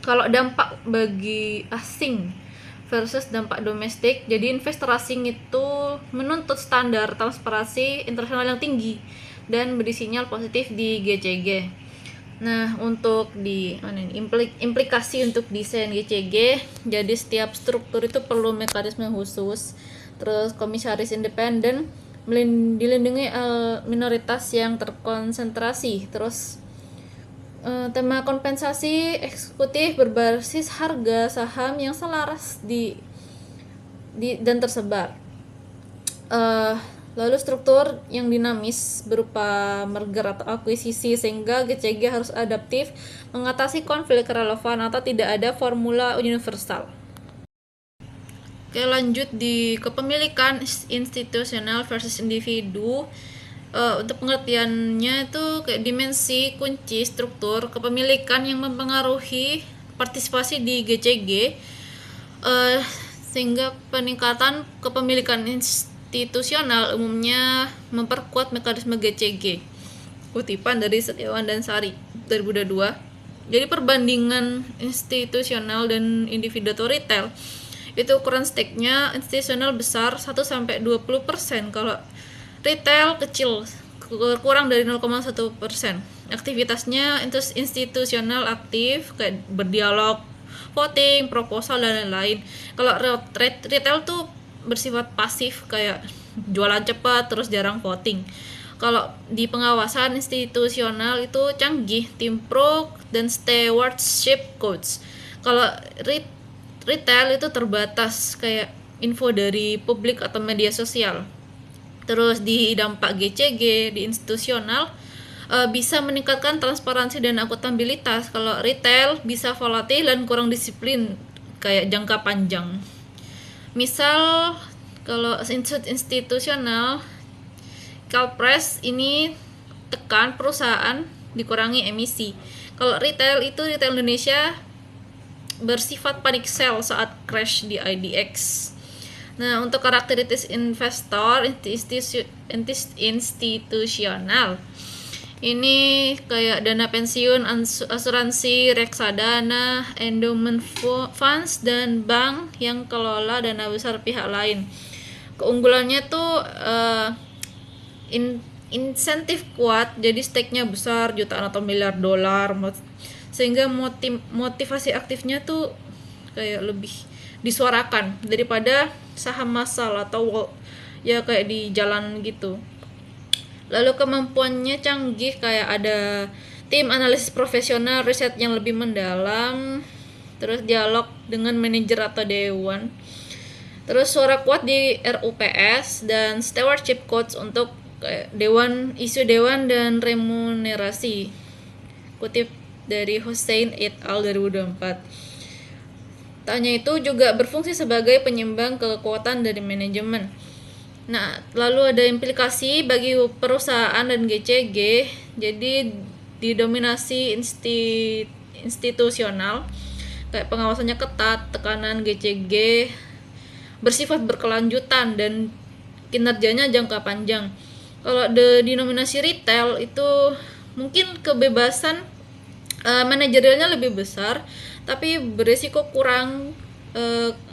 Speaker 1: Kalau dampak bagi asing versus dampak domestik, jadi investor asing itu menuntut standar transparansi internasional yang tinggi dan beri sinyal positif di GCG. Nah, untuk implikasi untuk desain GCG, jadi setiap struktur itu perlu mekanisme khusus, terus komisaris independen, dilindungi minoritas yang terkonsentrasi, terus tema kompensasi eksekutif berbasis harga saham yang selaras dan tersebar. Lalu struktur yang dinamis berupa merger atau akuisisi, sehingga GCG harus adaptif mengatasi konflik relevan atau tidak ada formula universal. Oke, lanjut di kepemilikan institusional versus individu. Untuk pengertiannya itu kayak dimensi kunci struktur kepemilikan yang mempengaruhi partisipasi di GCG, sehingga peningkatan kepemilikan institusional umumnya memperkuat mekanisme GCG. Kutipan dari Setiawan dan Sari 2022. Jadi perbandingan institusional dan individu atau retail itu ukuran stake-nya institusional besar 1-20%, kalau retail kecil kurang dari 0,1%. Aktivitasnya institusional aktif kayak berdialog, voting, proposal dan lain-lain. Kalau retail tuh bersifat pasif kayak jualan cepat terus jarang voting. Kalau di pengawasan institusional itu canggih, tim pro dan stewardship codes. Kalau retail itu terbatas kayak info dari publik atau media sosial. Terus di dampak GCG di institusional bisa meningkatkan transparansi dan akuntabilitas. Kalau retail bisa volatil dan kurang disiplin kayak jangka panjang. Misal kalau institusional, Calpres ini tekan perusahaan dikurangi emisi. Kalau retail itu retail Indonesia bersifat panic sell saat crash di IDX. Nah, untuk karakteristik investor institusional ini kayak dana pensiun, asuransi, reksadana, endowment funds, dan bank yang kelola dana besar pihak lain. Keunggulannya tuh insentif kuat, jadi stake-nya besar, jutaan atau miliar dolar, sehingga motivasi aktifnya tuh kayak lebih disuarakan daripada saham massal atau ya kayak di jalan gitu. Lalu kemampuannya canggih, kayak ada tim analisis profesional, riset yang lebih mendalam, terus dialog dengan manajer atau dewan, terus suara kuat di RUPS dan stewardship codes untuk dewan, isu dewan dan remunerasi. Kutip dari Hussein et al 2024. Tanya itu juga berfungsi sebagai penyeimbang kekuatan dari manajemen. Nah, lalu ada implikasi bagi perusahaan dan GCG. Jadi didominasi institusional, kayak pengawasannya ketat, tekanan GCG bersifat berkelanjutan dan kinerjanya jangka panjang. Kalau denominasi retail itu mungkin kebebasan manajerialnya lebih besar, tapi berisiko kurang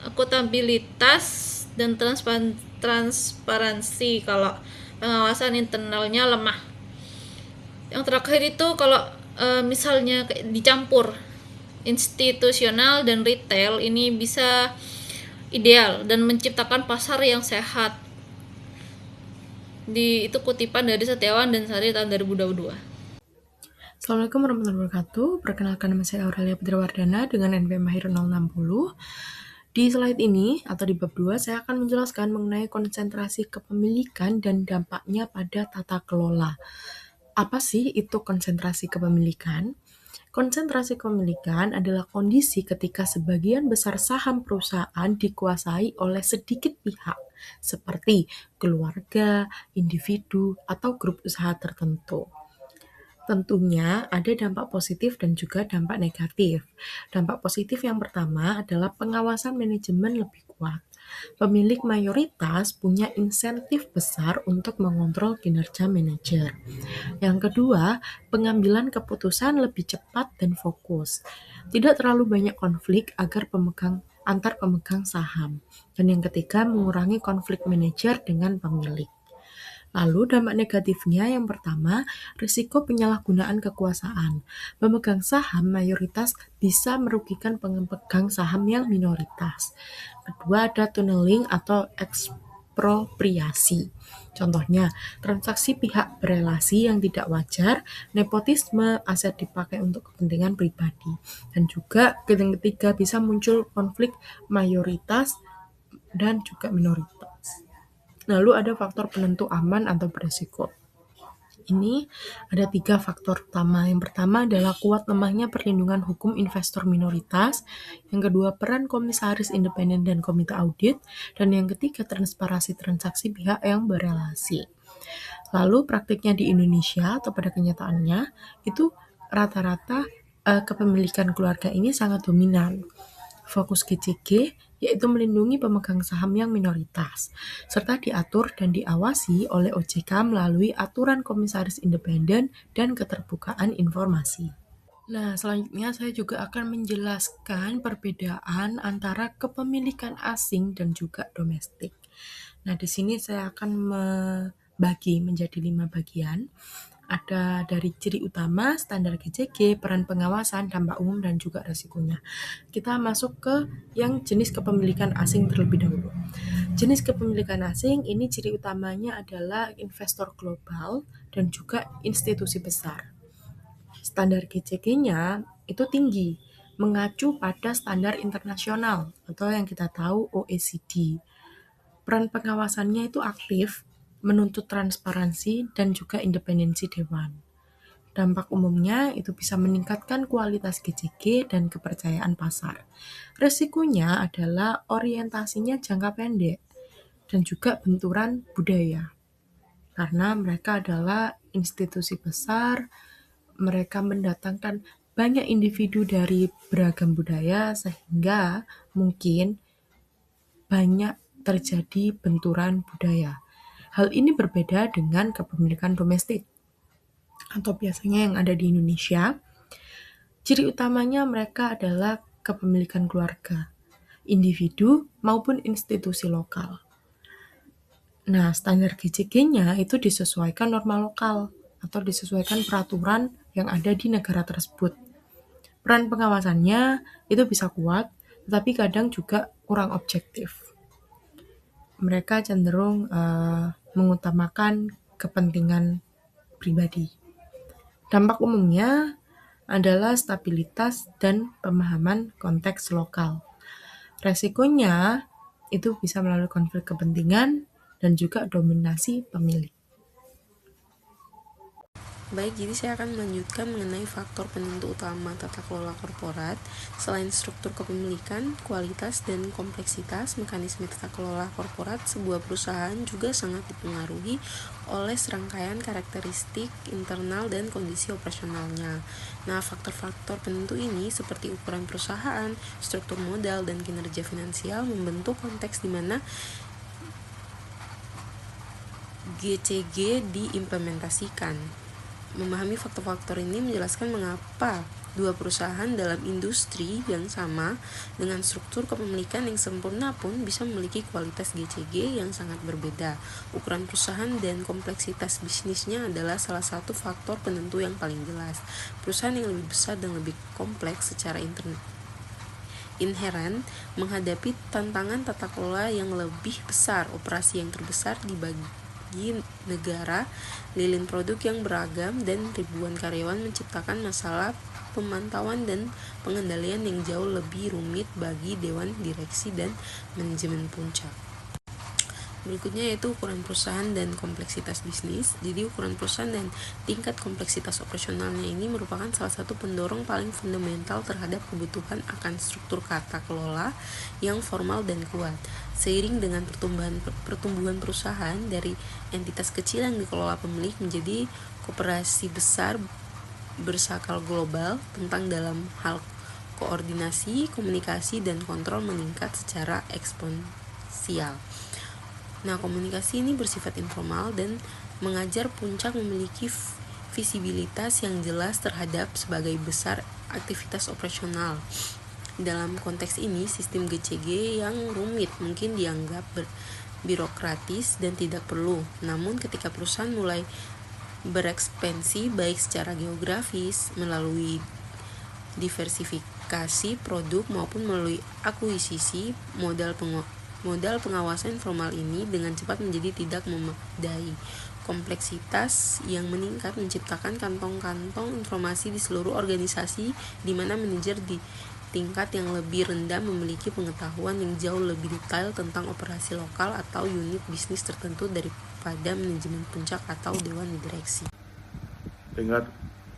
Speaker 1: akuntabilitas dan transparansi kalau pengawasan internalnya lemah. Yang terakhir itu kalau misalnya dicampur institusional dan retail, ini bisa ideal dan menciptakan pasar yang sehat. Itu kutipan dari Setiawan dan Sari tahun 2022.
Speaker 2: Assalamualaikum warahmatullahi wabarakatuh. Perkenalkan, nama saya Aurelia Putriwardana dengan NPM Mahir 060. Di slide ini atau di bab 2 saya akan menjelaskan mengenai konsentrasi kepemilikan dan dampaknya pada tata kelola. Apa sih itu konsentrasi kepemilikan? Konsentrasi kepemilikan adalah kondisi ketika sebagian besar saham perusahaan dikuasai oleh sedikit pihak, seperti keluarga, individu, atau grup usaha tertentu. Tentunya ada dampak positif dan juga dampak negatif. Dampak positif yang pertama adalah pengawasan manajemen lebih kuat. Pemilik mayoritas punya insentif besar untuk mengontrol kinerja manajer. Yang kedua, pengambilan keputusan lebih cepat dan fokus. Tidak terlalu banyak konflik antar pemegang saham. Dan yang ketiga, mengurangi konflik manajer dengan pemilik. Lalu dampak negatifnya yang pertama, risiko penyalahgunaan kekuasaan. Pemegang saham mayoritas bisa merugikan pemegang saham yang minoritas. Kedua, ada tunneling atau ekspropriasi. Contohnya, transaksi pihak berelasi yang tidak wajar, nepotisme, aset dipakai untuk kepentingan pribadi. Dan juga yang ketiga bisa muncul konflik mayoritas dan juga minoritas. Lalu ada faktor penentu aman atau beresiko. Ini ada 3 faktor utama. Yang pertama adalah kuat lemahnya perlindungan hukum investor minoritas. Yang kedua, peran komisaris independen dan komite audit. Dan yang ketiga, transparansi transaksi pihak yang berelasi. Lalu praktiknya di Indonesia atau pada kenyataannya itu rata-rata kepemilikan keluarga ini sangat dominan. Fokus GCG yaitu melindungi pemegang saham yang minoritas, serta diatur dan diawasi oleh OJK melalui aturan komisaris independen dan keterbukaan informasi. Nah, selanjutnya saya juga akan menjelaskan perbedaan antara kepemilikan asing dan juga domestik. Nah, di sini saya akan membagi menjadi 5 bagian. Ada dari ciri utama, standar GCG, peran pengawasan, dampak umum, dan juga resikonya. Kita masuk ke yang jenis kepemilikan asing terlebih dahulu. Jenis kepemilikan asing ini ciri utamanya adalah investor global dan juga institusi besar. Standar GCG-nya itu tinggi, mengacu pada standar internasional atau yang kita tahu OECD. Peran pengawasannya itu aktif, menuntut transparansi dan juga independensi dewan. Dampak umumnya itu bisa meningkatkan kualitas GCG dan kepercayaan pasar. Resikonya adalah orientasinya jangka pendek dan juga benturan budaya. Karena mereka adalah institusi besar, mereka mendatangkan banyak individu dari beragam budaya sehingga mungkin banyak terjadi benturan budaya. Hal ini berbeda dengan kepemilikan domestik atau biasanya yang ada di Indonesia. Ciri utamanya mereka adalah kepemilikan keluarga, individu maupun institusi lokal. Nah, standar GCG-nya itu disesuaikan norma lokal atau disesuaikan peraturan yang ada di negara tersebut. Peran pengawasannya itu bisa kuat, tetapi kadang juga kurang objektif. Mereka cenderung mengutamakan kepentingan pribadi. Dampak umumnya adalah stabilitas dan pemahaman konteks lokal. Resikonya itu bisa melalui konflik kepentingan dan juga dominasi pemilik.
Speaker 3: Baik, jadi saya akan melanjutkan mengenai faktor penentu utama tata kelola korporat. Selain struktur kepemilikan, kualitas, dan kompleksitas, mekanisme tata kelola korporat sebuah perusahaan juga sangat dipengaruhi oleh serangkaian karakteristik internal dan kondisi operasionalnya. Nah, faktor-faktor penentu ini seperti ukuran perusahaan, struktur modal, dan kinerja finansial membentuk konteks di mana GCG diimplementasikan. Memahami faktor-faktor ini menjelaskan mengapa dua perusahaan dalam industri yang sama dengan struktur kepemilikan yang sempurna pun bisa memiliki kualitas GCG yang sangat berbeda. Ukuran perusahaan dan kompleksitas bisnisnya adalah salah satu faktor penentu yang paling jelas. Perusahaan yang lebih besar dan lebih kompleks secara inheren menghadapi tantangan tata kelola yang lebih besar, operasi yang terbesar dibagi negara, lilin produk yang beragam, dan ribuan karyawan menciptakan masalah pemantauan dan pengendalian yang jauh lebih rumit bagi dewan direksi dan manajemen puncak. Berikutnya yaitu ukuran perusahaan dan kompleksitas bisnis. Jadi ukuran perusahaan dan tingkat kompleksitas operasionalnya ini merupakan salah satu pendorong paling fundamental terhadap kebutuhan akan struktur tata kelola yang formal dan kuat. Seiring dengan pertumbuhan perusahaan dari entitas kecil yang dikelola pemilik menjadi koperasi besar berskala global, tentang dalam hal koordinasi, komunikasi, dan kontrol meningkat secara eksponensial. Nah, komunikasi ini bersifat informal dan mengajar puncak memiliki visibilitas yang jelas terhadap sebagai besar aktivitas operasional. Dalam konteks ini, sistem GCG yang rumit mungkin dianggap birokratis dan tidak perlu. Namun ketika perusahaan mulai berekspansi baik secara geografis, melalui diversifikasi produk maupun melalui akuisisi, modal pengawasan formal ini dengan cepat menjadi tidak memadai. Kompleksitas yang meningkat menciptakan kantong-kantong informasi di seluruh organisasi, di mana manajer di tingkat yang lebih rendah memiliki pengetahuan yang jauh lebih detail tentang operasi lokal atau unit bisnis tertentu daripada manajemen puncak atau dewan direksi.
Speaker 4: Ingat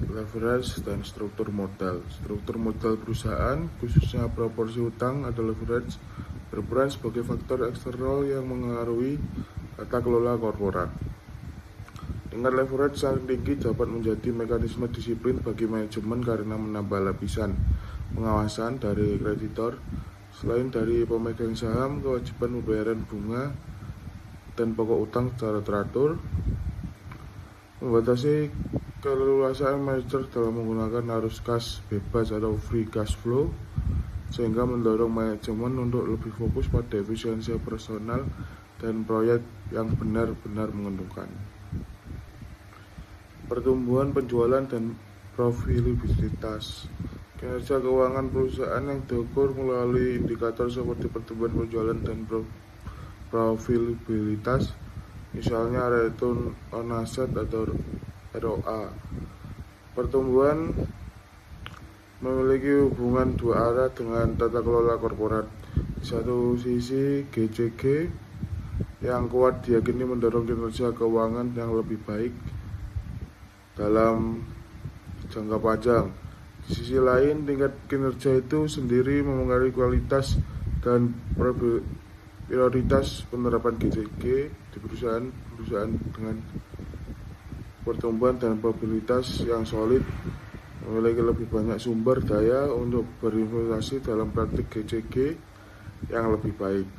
Speaker 4: leverage dan struktur modal. Struktur modal perusahaan, khususnya proporsi utang atau leverage, berperan sebagai faktor eksternal yang mengaruhi tata kelola korporat. Dengan leverage yang tinggi dapat menjadi mekanisme disiplin bagi manajemen karena menambah lapisan pengawasan dari kreditor. Selain dari pemegang saham, kewajiban pembayaran bunga dan pokok utang secara teratur, membatasi keleluasaan manajer dalam menggunakan arus kas bebas atau free cash flow, sehingga mendorong manajemen untuk lebih fokus pada efisiensi personal dan proyek yang benar-benar menguntungkan. Pertumbuhan penjualan dan profitabilitas. Kinerja keuangan perusahaan yang diukur melalui indikator seperti pertumbuhan penjualan dan profitabilitas, misalnya return on asset atau ROA. Pertumbuhan memiliki hubungan dua arah dengan tata kelola korporat. Di satu sisi, GCG yang kuat diyakini mendorong kinerja keuangan yang lebih baik dalam jangka panjang. Di sisi lain, tingkat kinerja itu sendiri memengaruhi kualitas dan prioritas penerapan GCG di perusahaan dengan pertumbuhan dan probabilitas yang solid, memiliki lebih banyak sumber daya untuk berinvestasi dalam praktik GCG yang lebih baik,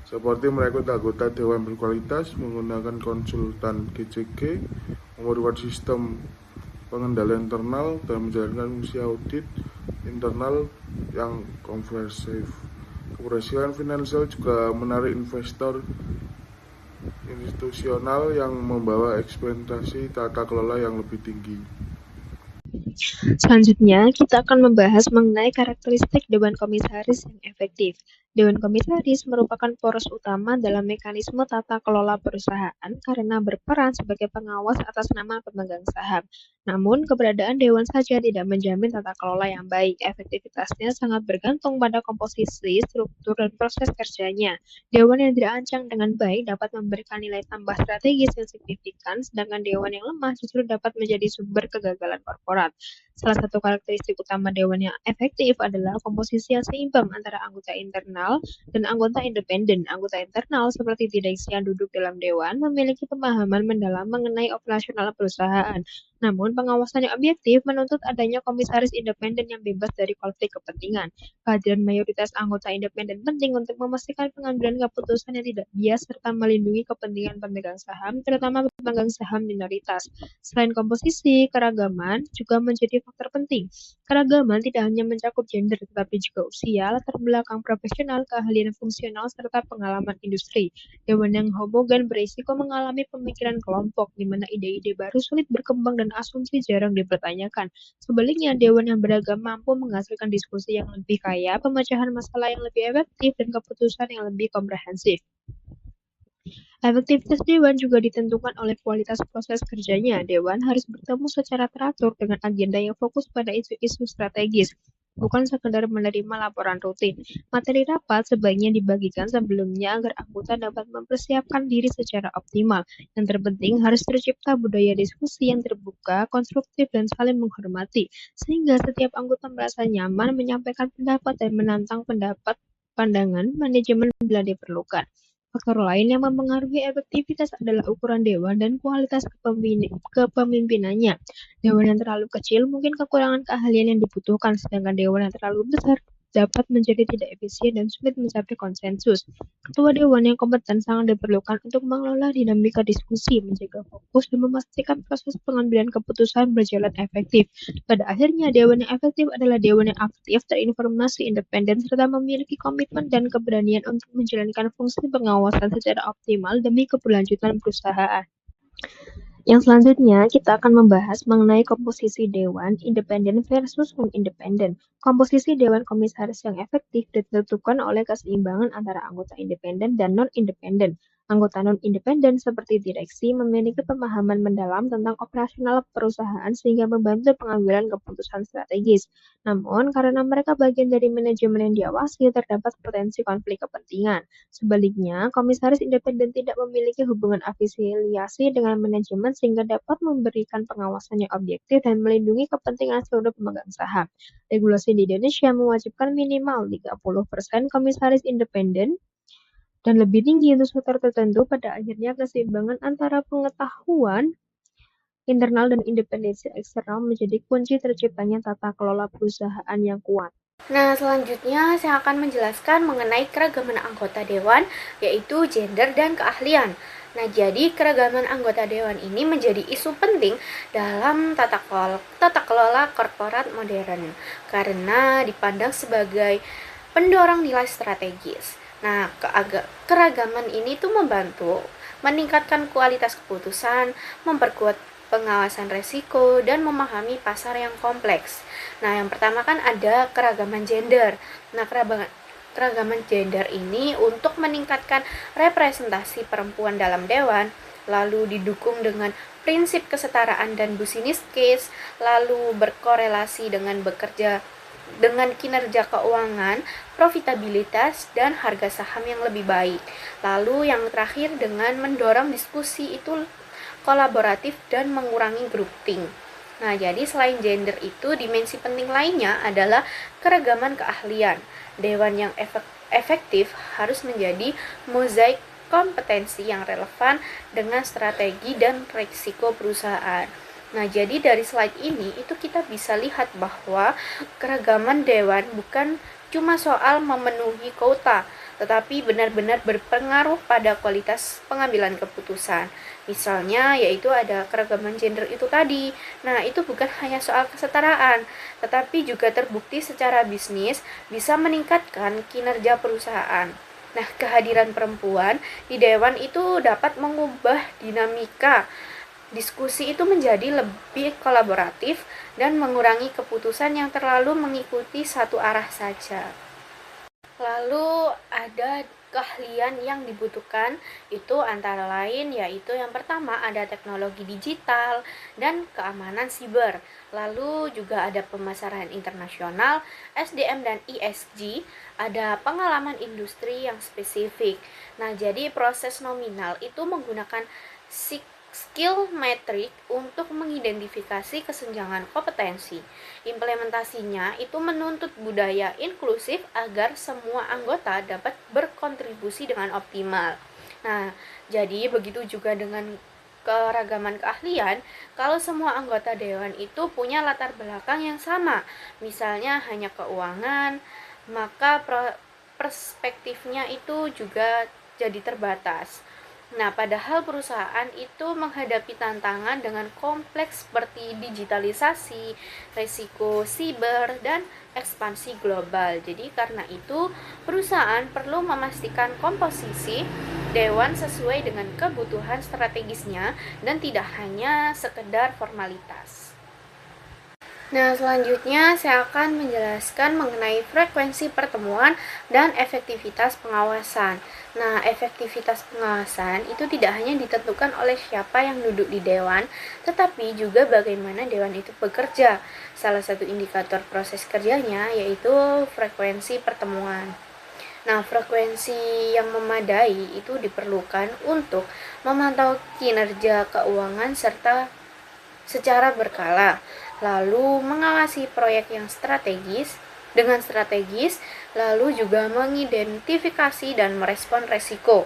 Speaker 4: seperti merekrut anggota dewan berkualitas, menggunakan konsultan GCG, memerlukan sistem pengendalian internal, dan menjalankan fungsi audit internal yang komprehensif. Keberhasilan finansial juga menarik investor institusional yang membawa ekspektasi tata kelola yang lebih tinggi.
Speaker 5: Selanjutnya, kita akan membahas mengenai karakteristik Dewan Komisaris yang efektif. Dewan Komisaris merupakan poros utama dalam mekanisme tata kelola perusahaan karena berperan sebagai pengawas atas nama pemegang saham. Namun, keberadaan Dewan saja tidak menjamin tata kelola yang baik. Efektivitasnya sangat bergantung pada komposisi, struktur, dan proses kerjanya. Dewan yang dirancang dengan baik dapat memberikan nilai tambah strategis yang signifikan, sedangkan dewan yang lemah justru dapat menjadi sumber kegagalan korporat. Salah satu karakteristik utama dewan yang efektif adalah komposisi yang seimbang antara anggota internal dan anggota independen. Anggota internal seperti direksi yang duduk dalam dewan memiliki pemahaman mendalam mengenai operasional perusahaan. Namun, pengawasan yang objektif menuntut adanya komisaris independen yang bebas dari konflik kepentingan. Kehadiran mayoritas anggota independen penting untuk memastikan pengambilan keputusan yang tidak bias serta melindungi kepentingan pemegang saham, terutama pemegang saham minoritas. Selain komposisi, keragaman juga menjadi faktor penting. Keragaman tidak hanya mencakup gender, tetapi juga usia, latar belakang profesional, keahlian fungsional, serta pengalaman industri. Dewan yang homogen berisiko mengalami pemikiran kelompok, di mana ide-ide baru sulit berkembang dan asumsi jarang dipertanyakan. Sebaliknya, dewan yang beragam mampu menghasilkan diskusi yang lebih kaya, pemecahan masalah yang lebih efektif, dan keputusan yang lebih komprehensif. Efektivitas dewan juga ditentukan oleh kualitas proses kerjanya. Dewan harus bertemu secara teratur dengan agenda yang fokus pada isu-isu strategis. bukan sekedar menerima laporan rutin. Materi rapat sebaiknya dibagikan sebelumnya agar anggota dapat mempersiapkan diri secara optimal. Yang terpenting harus tercipta budaya diskusi yang terbuka, konstruktif, dan saling menghormati, sehingga setiap anggota merasa nyaman menyampaikan pendapat dan menantang pandangan manajemen bila diperlukan. Faktor lain yang mempengaruhi efektivitas adalah ukuran dewan dan kualitas kepemimpinannya. Dewan yang terlalu kecil mungkin kekurangan keahlian yang dibutuhkan, sedangkan dewan yang terlalu besar dapat menjadi tidak efisien dan sulit mencapai konsensus. Ketua dewan yang kompeten sangat diperlukan untuk mengelola dinamika diskusi, menjaga fokus, dan memastikan proses pengambilan keputusan berjalan efektif. Pada akhirnya, dewan yang efektif adalah dewan yang aktif, terinformasi, independen, serta memiliki komitmen dan keberanian untuk menjalankan fungsi pengawasan secara optimal demi keberlanjutan perusahaan. Yang selanjutnya, kita akan membahas mengenai komposisi dewan independen versus non-independen. Komposisi dewan komisaris yang efektif ditentukan oleh keseimbangan antara anggota independen dan non-independen. Anggota non-independen seperti direksi memiliki pemahaman mendalam tentang operasional perusahaan sehingga membantu pengambilan keputusan strategis. Namun, karena mereka bagian dari manajemen yang diawasi, terdapat potensi konflik kepentingan. Sebaliknya, komisaris independen tidak memiliki hubungan afiliasi dengan manajemen sehingga dapat memberikan pengawasan yang objektif dan melindungi kepentingan seluruh pemegang saham. Regulasi di Indonesia mewajibkan minimal 30% komisaris independen dan lebih tinggi untuk sektor tertentu. Pada akhirnya, keseimbangan antara pengetahuan internal dan independensi eksternal menjadi kunci terciptanya tata kelola perusahaan yang kuat.
Speaker 6: Nah, selanjutnya saya akan menjelaskan mengenai keragaman anggota dewan, yaitu gender dan keahlian. Nah, jadi keragaman anggota dewan ini menjadi isu penting dalam tata kelola korporat modern karena dipandang sebagai pendorong nilai strategis. Nah, keragaman ini tuh membantu meningkatkan kualitas keputusan, memperkuat pengawasan resiko, dan memahami pasar yang kompleks. Nah, yang pertama kan ada keragaman gender. Nah, keragaman gender ini untuk meningkatkan representasi perempuan dalam dewan, lalu didukung dengan prinsip kesetaraan dan business case, lalu berkorelasi dengan kinerja keuangan, profitabilitas, dan harga saham yang lebih baik. Lalu yang terakhir dengan mendorong diskusi itu kolaboratif dan mengurangi grouping. Nah, jadi selain gender itu, dimensi penting lainnya adalah keragaman keahlian. Dewan yang efektif harus menjadi mozaik kompetensi yang relevan dengan strategi dan risiko perusahaan. Nah, jadi dari slide ini itu kita bisa lihat bahwa keragaman dewan bukan cuma soal memenuhi quota, tetapi benar-benar berpengaruh pada kualitas pengambilan keputusan. Misalnya, yaitu ada keragaman gender itu tadi. Nah, itu bukan hanya soal kesetaraan, tetapi juga terbukti secara bisnis bisa meningkatkan kinerja perusahaan. Nah, kehadiran perempuan di dewan itu dapat mengubah dinamika diskusi itu menjadi lebih kolaboratif dan mengurangi keputusan yang terlalu mengikuti satu arah saja. Lalu ada keahlian yang dibutuhkan itu antara lain yaitu yang pertama ada teknologi digital dan keamanan siber. Lalu juga ada pemasaran internasional, SDM dan ESG, ada pengalaman industri yang spesifik. Nah, jadi proses nominal itu menggunakan skill metric untuk mengidentifikasi kesenjangan kompetensi. Implementasinya itu menuntut budaya inklusif agar semua anggota dapat berkontribusi dengan optimal. Nah, jadi begitu juga dengan keragaman keahlian, kalau semua anggota dewan itu punya latar belakang yang sama, misalnya hanya keuangan, maka perspektifnya itu juga jadi terbatas. Nah, padahal perusahaan itu menghadapi tantangan dengan kompleks seperti digitalisasi, risiko siber, dan ekspansi global. Jadi karena itu, perusahaan perlu memastikan komposisi dewan sesuai dengan kebutuhan strategisnya dan tidak hanya sekedar formalitas. Nah, selanjutnya saya akan menjelaskan mengenai frekuensi pertemuan dan efektivitas pengawasan. Nah, efektivitas pengawasan itu tidak hanya ditentukan oleh siapa yang duduk di dewan, tetapi juga bagaimana dewan itu bekerja. Salah satu indikator proses kerjanya yaitu frekuensi pertemuan. Nah, frekuensi yang memadai itu diperlukan untuk memantau kinerja keuangan serta secara berkala, lalu mengawasi proyek yang strategis, lalu juga mengidentifikasi dan merespon resiko.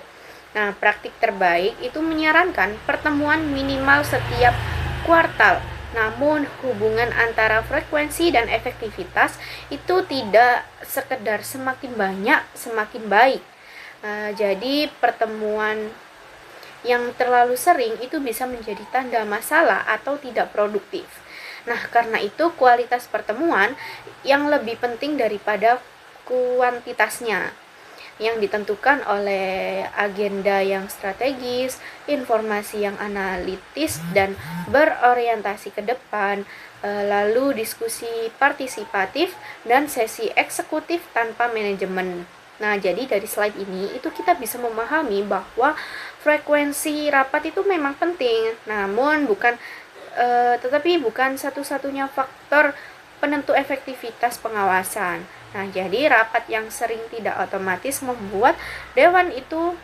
Speaker 6: Nah, praktik terbaik itu menyarankan pertemuan minimal setiap kuartal. Namun, hubungan antara frekuensi dan efektivitas itu tidak sekedar semakin banyak, semakin baik. Jadi, pertemuan yang terlalu sering itu bisa menjadi tanda masalah atau tidak produktif. Nah, karena itu kualitas pertemuan yang lebih penting daripada kuantitasnya, yang ditentukan oleh agenda yang strategis, informasi yang analitis dan berorientasi ke depan, lalu diskusi partisipatif dan sesi eksekutif tanpa manajemen. Nah, jadi dari slide ini itu kita bisa memahami bahwa frekuensi rapat itu memang penting, namun tetapi bukan satu-satunya faktor penentu efektivitas pengawasan. Nah, jadi rapat yang sering tidak otomatis membuat dewan itu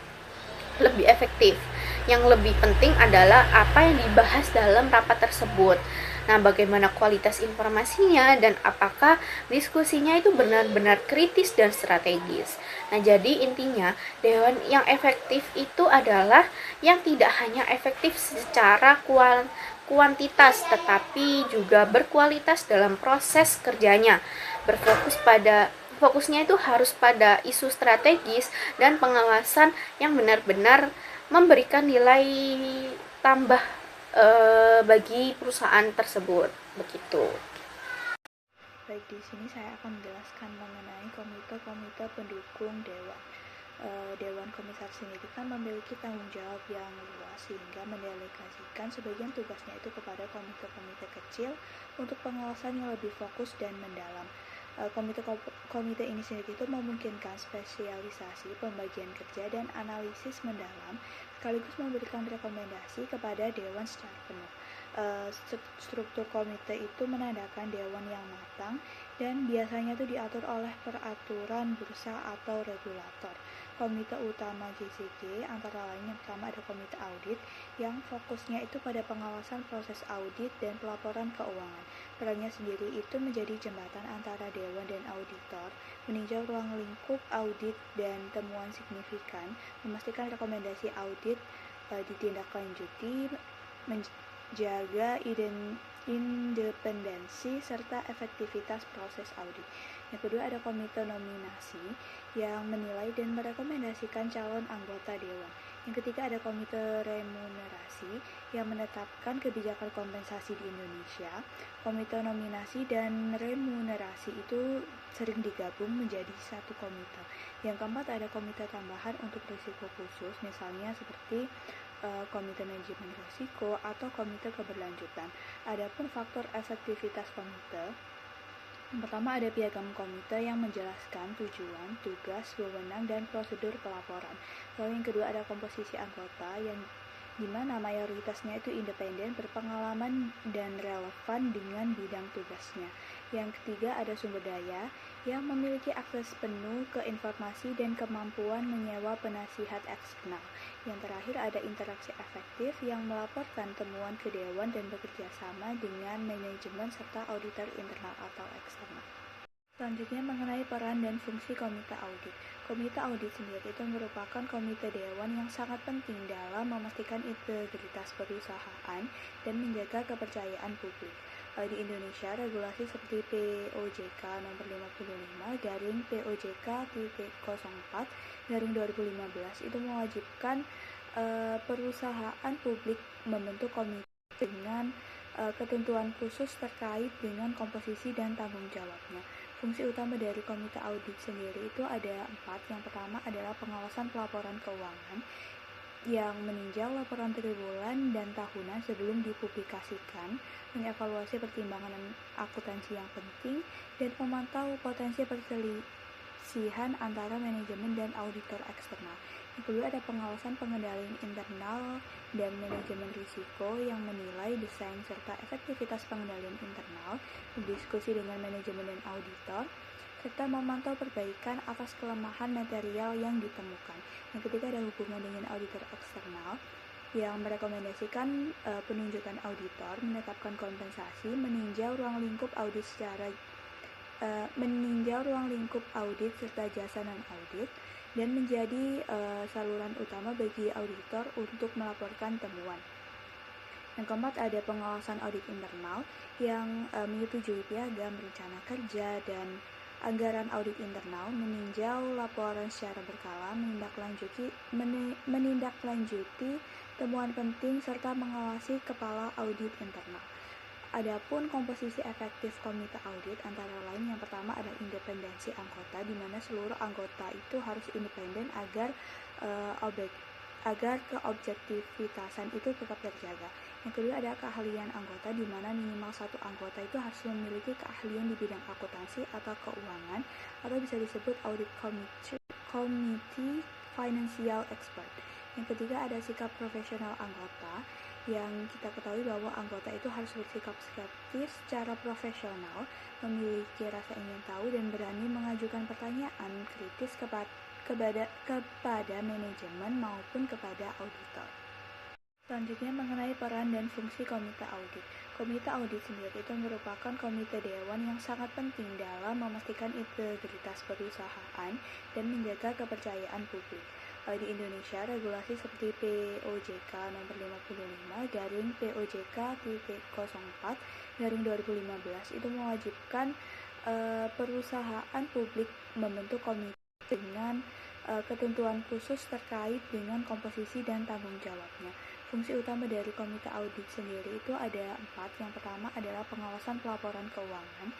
Speaker 6: lebih efektif. Yang lebih penting adalah apa yang dibahas dalam rapat tersebut. Nah, bagaimana kualitas informasinya dan apakah diskusinya itu benar-benar kritis dan strategis. Nah, jadi intinya dewan yang efektif itu adalah yang tidak hanya efektif secara kuantitas tetapi juga berkualitas dalam proses kerjanya. Fokusnya itu harus pada isu strategis dan pengawasan yang benar-benar memberikan nilai tambah bagi perusahaan tersebut, begitu.
Speaker 7: Baik, di sini saya akan menjelaskan mengenai komite-komite pendukung dewan. Dewan komisaris sendiri kan memiliki tanggung jawab yang luas sehingga mendelegasikan sebagian tugasnya itu kepada komite-komite kecil untuk pengawasan yang lebih fokus dan mendalam. Komite ini sendiri itu memungkinkan spesialisasi, pembagian kerja, dan analisis mendalam sekaligus memberikan rekomendasi kepada dewan secara penuh. Struktur komite itu menandakan dewan yang matang dan biasanya itu diatur oleh peraturan bursa atau regulator. Komite utama GCG antara lain yang pertama ada komite audit yang fokusnya itu pada pengawasan proses audit dan pelaporan keuangan. Perannya sendiri itu menjadi jembatan antara dewan dan auditor, meninjau ruang lingkup audit dan temuan signifikan, memastikan rekomendasi audit ditindaklanjuti, menjaga independensi serta efektivitas proses audit. Yang kedua ada komite nominasi yang menilai dan merekomendasikan calon anggota dewan. Yang ketiga ada komite remunerasi yang menetapkan kebijakan kompensasi di Indonesia. Komite nominasi dan remunerasi itu sering digabung menjadi satu komite. Yang keempat ada komite tambahan untuk risiko khusus, misalnya seperti komite manajemen risiko atau komite keberlanjutan. Adapun faktor efektivitas komite, yang pertama ada piagam komite yang menjelaskan tujuan, tugas, wewenang, dan prosedur pelaporan. Lalu yang kedua ada komposisi anggota yang dimana mayoritasnya itu independen, berpengalaman, dan relevan dengan bidang tugasnya. Yang ketiga ada sumber daya yang memiliki akses penuh ke informasi dan kemampuan menyewa penasihat eksternal. Yang terakhir ada interaksi efektif yang melaporkan temuan ke dewan dan bekerja sama dengan manajemen serta auditor internal atau eksternal. Selanjutnya mengenai peran dan fungsi komite audit. Komite audit sendiri itu merupakan komite dewan yang sangat penting dalam memastikan integritas perusahaan dan menjaga kepercayaan publik. Di Indonesia, regulasi seperti POJK nomor 55-POJK-04-2015 itu mewajibkan perusahaan publik membentuk komite dengan ketentuan khusus terkait dengan komposisi dan tanggung jawabnya. Fungsi utama dari komite audit sendiri itu ada 4. Yang pertama adalah pengawasan pelaporan keuangan. yang meninjau laporan triwulan dan tahunan sebelum dipublikasikan, mengevaluasi pertimbangan akuntansi yang penting, dan memantau potensi perselisihan antara manajemen dan auditor eksternal. Yang kedua ada pengawasan pengendalian internal dan manajemen risiko yang menilai desain serta efektivitas pengendalian internal, berdiskusi dengan manajemen dan auditor, serta memantau perbaikan atas kelemahan material yang ditemukan. Yang ketiga ada hubungan dengan auditor eksternal yang merekomendasikan penunjukan auditor, menetapkan kompensasi, meninjau ruang lingkup audit serta jasa non audit, dan menjadi saluran utama bagi auditor untuk melaporkan temuan. Yang keempat ada pengawasan audit internal yang menyetujui piagam, rencana kerja, dan anggaran audit internal, meninjau laporan secara berkala, menindaklanjuti temuan penting, serta mengawasi kepala audit internal. Adapun komposisi efektif komite audit antara lain yang pertama adalah independensi anggota, di mana seluruh anggota itu harus independen agar keobjektivitasan itu tetap terjaga. Yang kedua ada keahlian anggota, di mana minimal satu anggota itu harus memiliki keahlian di bidang akuntansi atau keuangan, atau bisa disebut audit committee financial expert. Yang ketiga ada sikap profesional anggota, yang kita ketahui bahwa anggota itu harus bersikap skeptis secara profesional, memiliki rasa ingin tahu, dan berani mengajukan pertanyaan kritis kepada manajemen maupun kepada auditor. Selanjutnya mengenai peran dan fungsi komite audit. Komite audit sendiri itu merupakan komite dewan yang sangat penting dalam memastikan integritas perusahaan dan menjaga kepercayaan publik. Di Indonesia, regulasi seperti POJK nomor 55-POJK-04-2015 itu mewajibkan perusahaan publik membentuk komite dengan ketentuan khusus terkait dengan komposisi dan tanggung jawabnya. Fungsi utama dari komite audit sendiri itu ada 4. Yang pertama adalah pengawasan pelaporan keuangan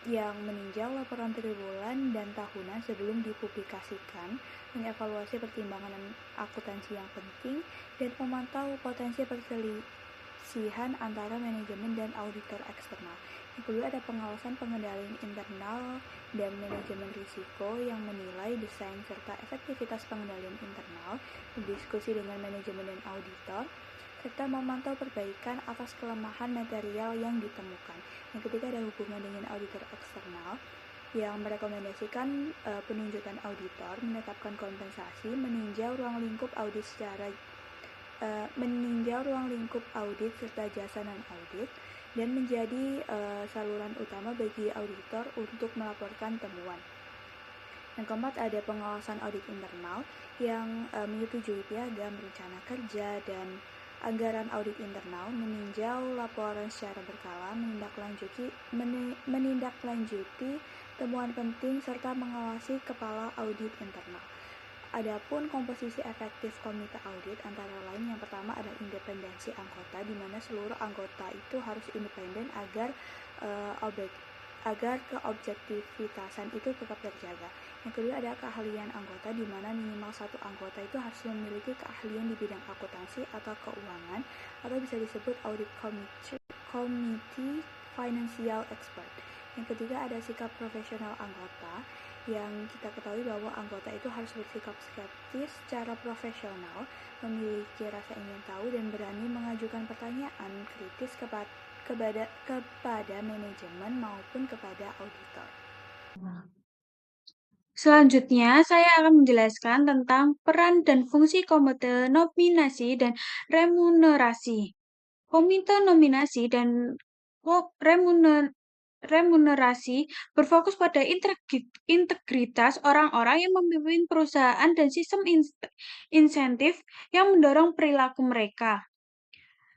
Speaker 7: yang meninjau laporan triwulan dan tahunan sebelum dipublikasikan, mengevaluasi pertimbangan akuntansi yang penting, dan memantau potensi perselisihan antara manajemen dan auditor eksternal. Yang kedua ada pengawasan pengendalian internal dan manajemen risiko yang menilai desain serta efektivitas pengendalian internal, berdiskusi dengan manajemen dan auditor, serta memantau perbaikan atas kelemahan material yang ditemukan. Yang ketiga ada hubungan dengan auditor eksternal yang merekomendasikan penunjukan auditor, menetapkan kompensasi, meninjau ruang lingkup audit serta jasa non audit, dan menjadi saluran utama bagi auditor untuk melaporkan temuan. Yang keempat ada pengawasan audit internal yang menyetujui piagam, rencana kerja, dan anggaran audit internal, meninjau laporan secara berkala, menindaklanjuti temuan penting, serta mengawasi kepala audit internal. Adapun komposisi efektif komite audit antara lain yang pertama adalah independensi anggota, di mana seluruh anggota itu harus independen agar keobjektivitasan itu tetap terjaga. Yang kedua ada keahlian anggota, di mana minimal satu anggota itu harus memiliki keahlian di bidang akuntansi atau keuangan, atau bisa disebut audit committee financial expert. Yang ketiga ada sikap profesional anggota, yang kita ketahui bahwa anggota itu harus bersikap skeptis secara profesional, memiliki rasa ingin tahu, dan berani mengajukan pertanyaan kritis kepada manajemen maupun kepada auditor.
Speaker 8: Selanjutnya, saya akan menjelaskan tentang peran dan fungsi komite nominasi dan remunerasi. Komite nominasi dan remunerasi berfokus pada integritas orang-orang yang memimpin perusahaan dan sistem insentif yang mendorong perilaku mereka.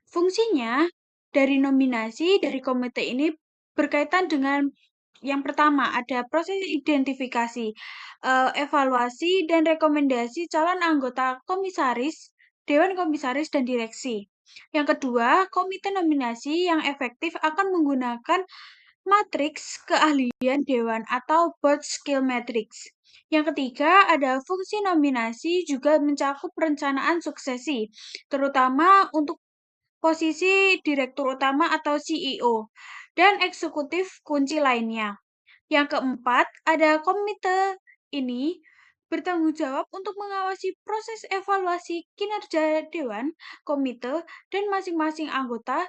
Speaker 8: Fungsinya dari nominasi dari komite ini berkaitan dengan yang pertama ada proses identifikasi, evaluasi, dan rekomendasi calon anggota komisaris, dewan komisaris, dan direksi. Yang kedua, komite nominasi yang efektif akan menggunakan matriks keahlian dewan atau board skill matrix. Yang ketiga, ada fungsi nominasi juga mencakup perencanaan suksesi, terutama untuk posisi direktur utama atau CEO, dan eksekutif kunci lainnya. Yang keempat, ada komite ini bertanggung jawab untuk mengawasi proses evaluasi kinerja dewan, komite, dan masing-masing anggota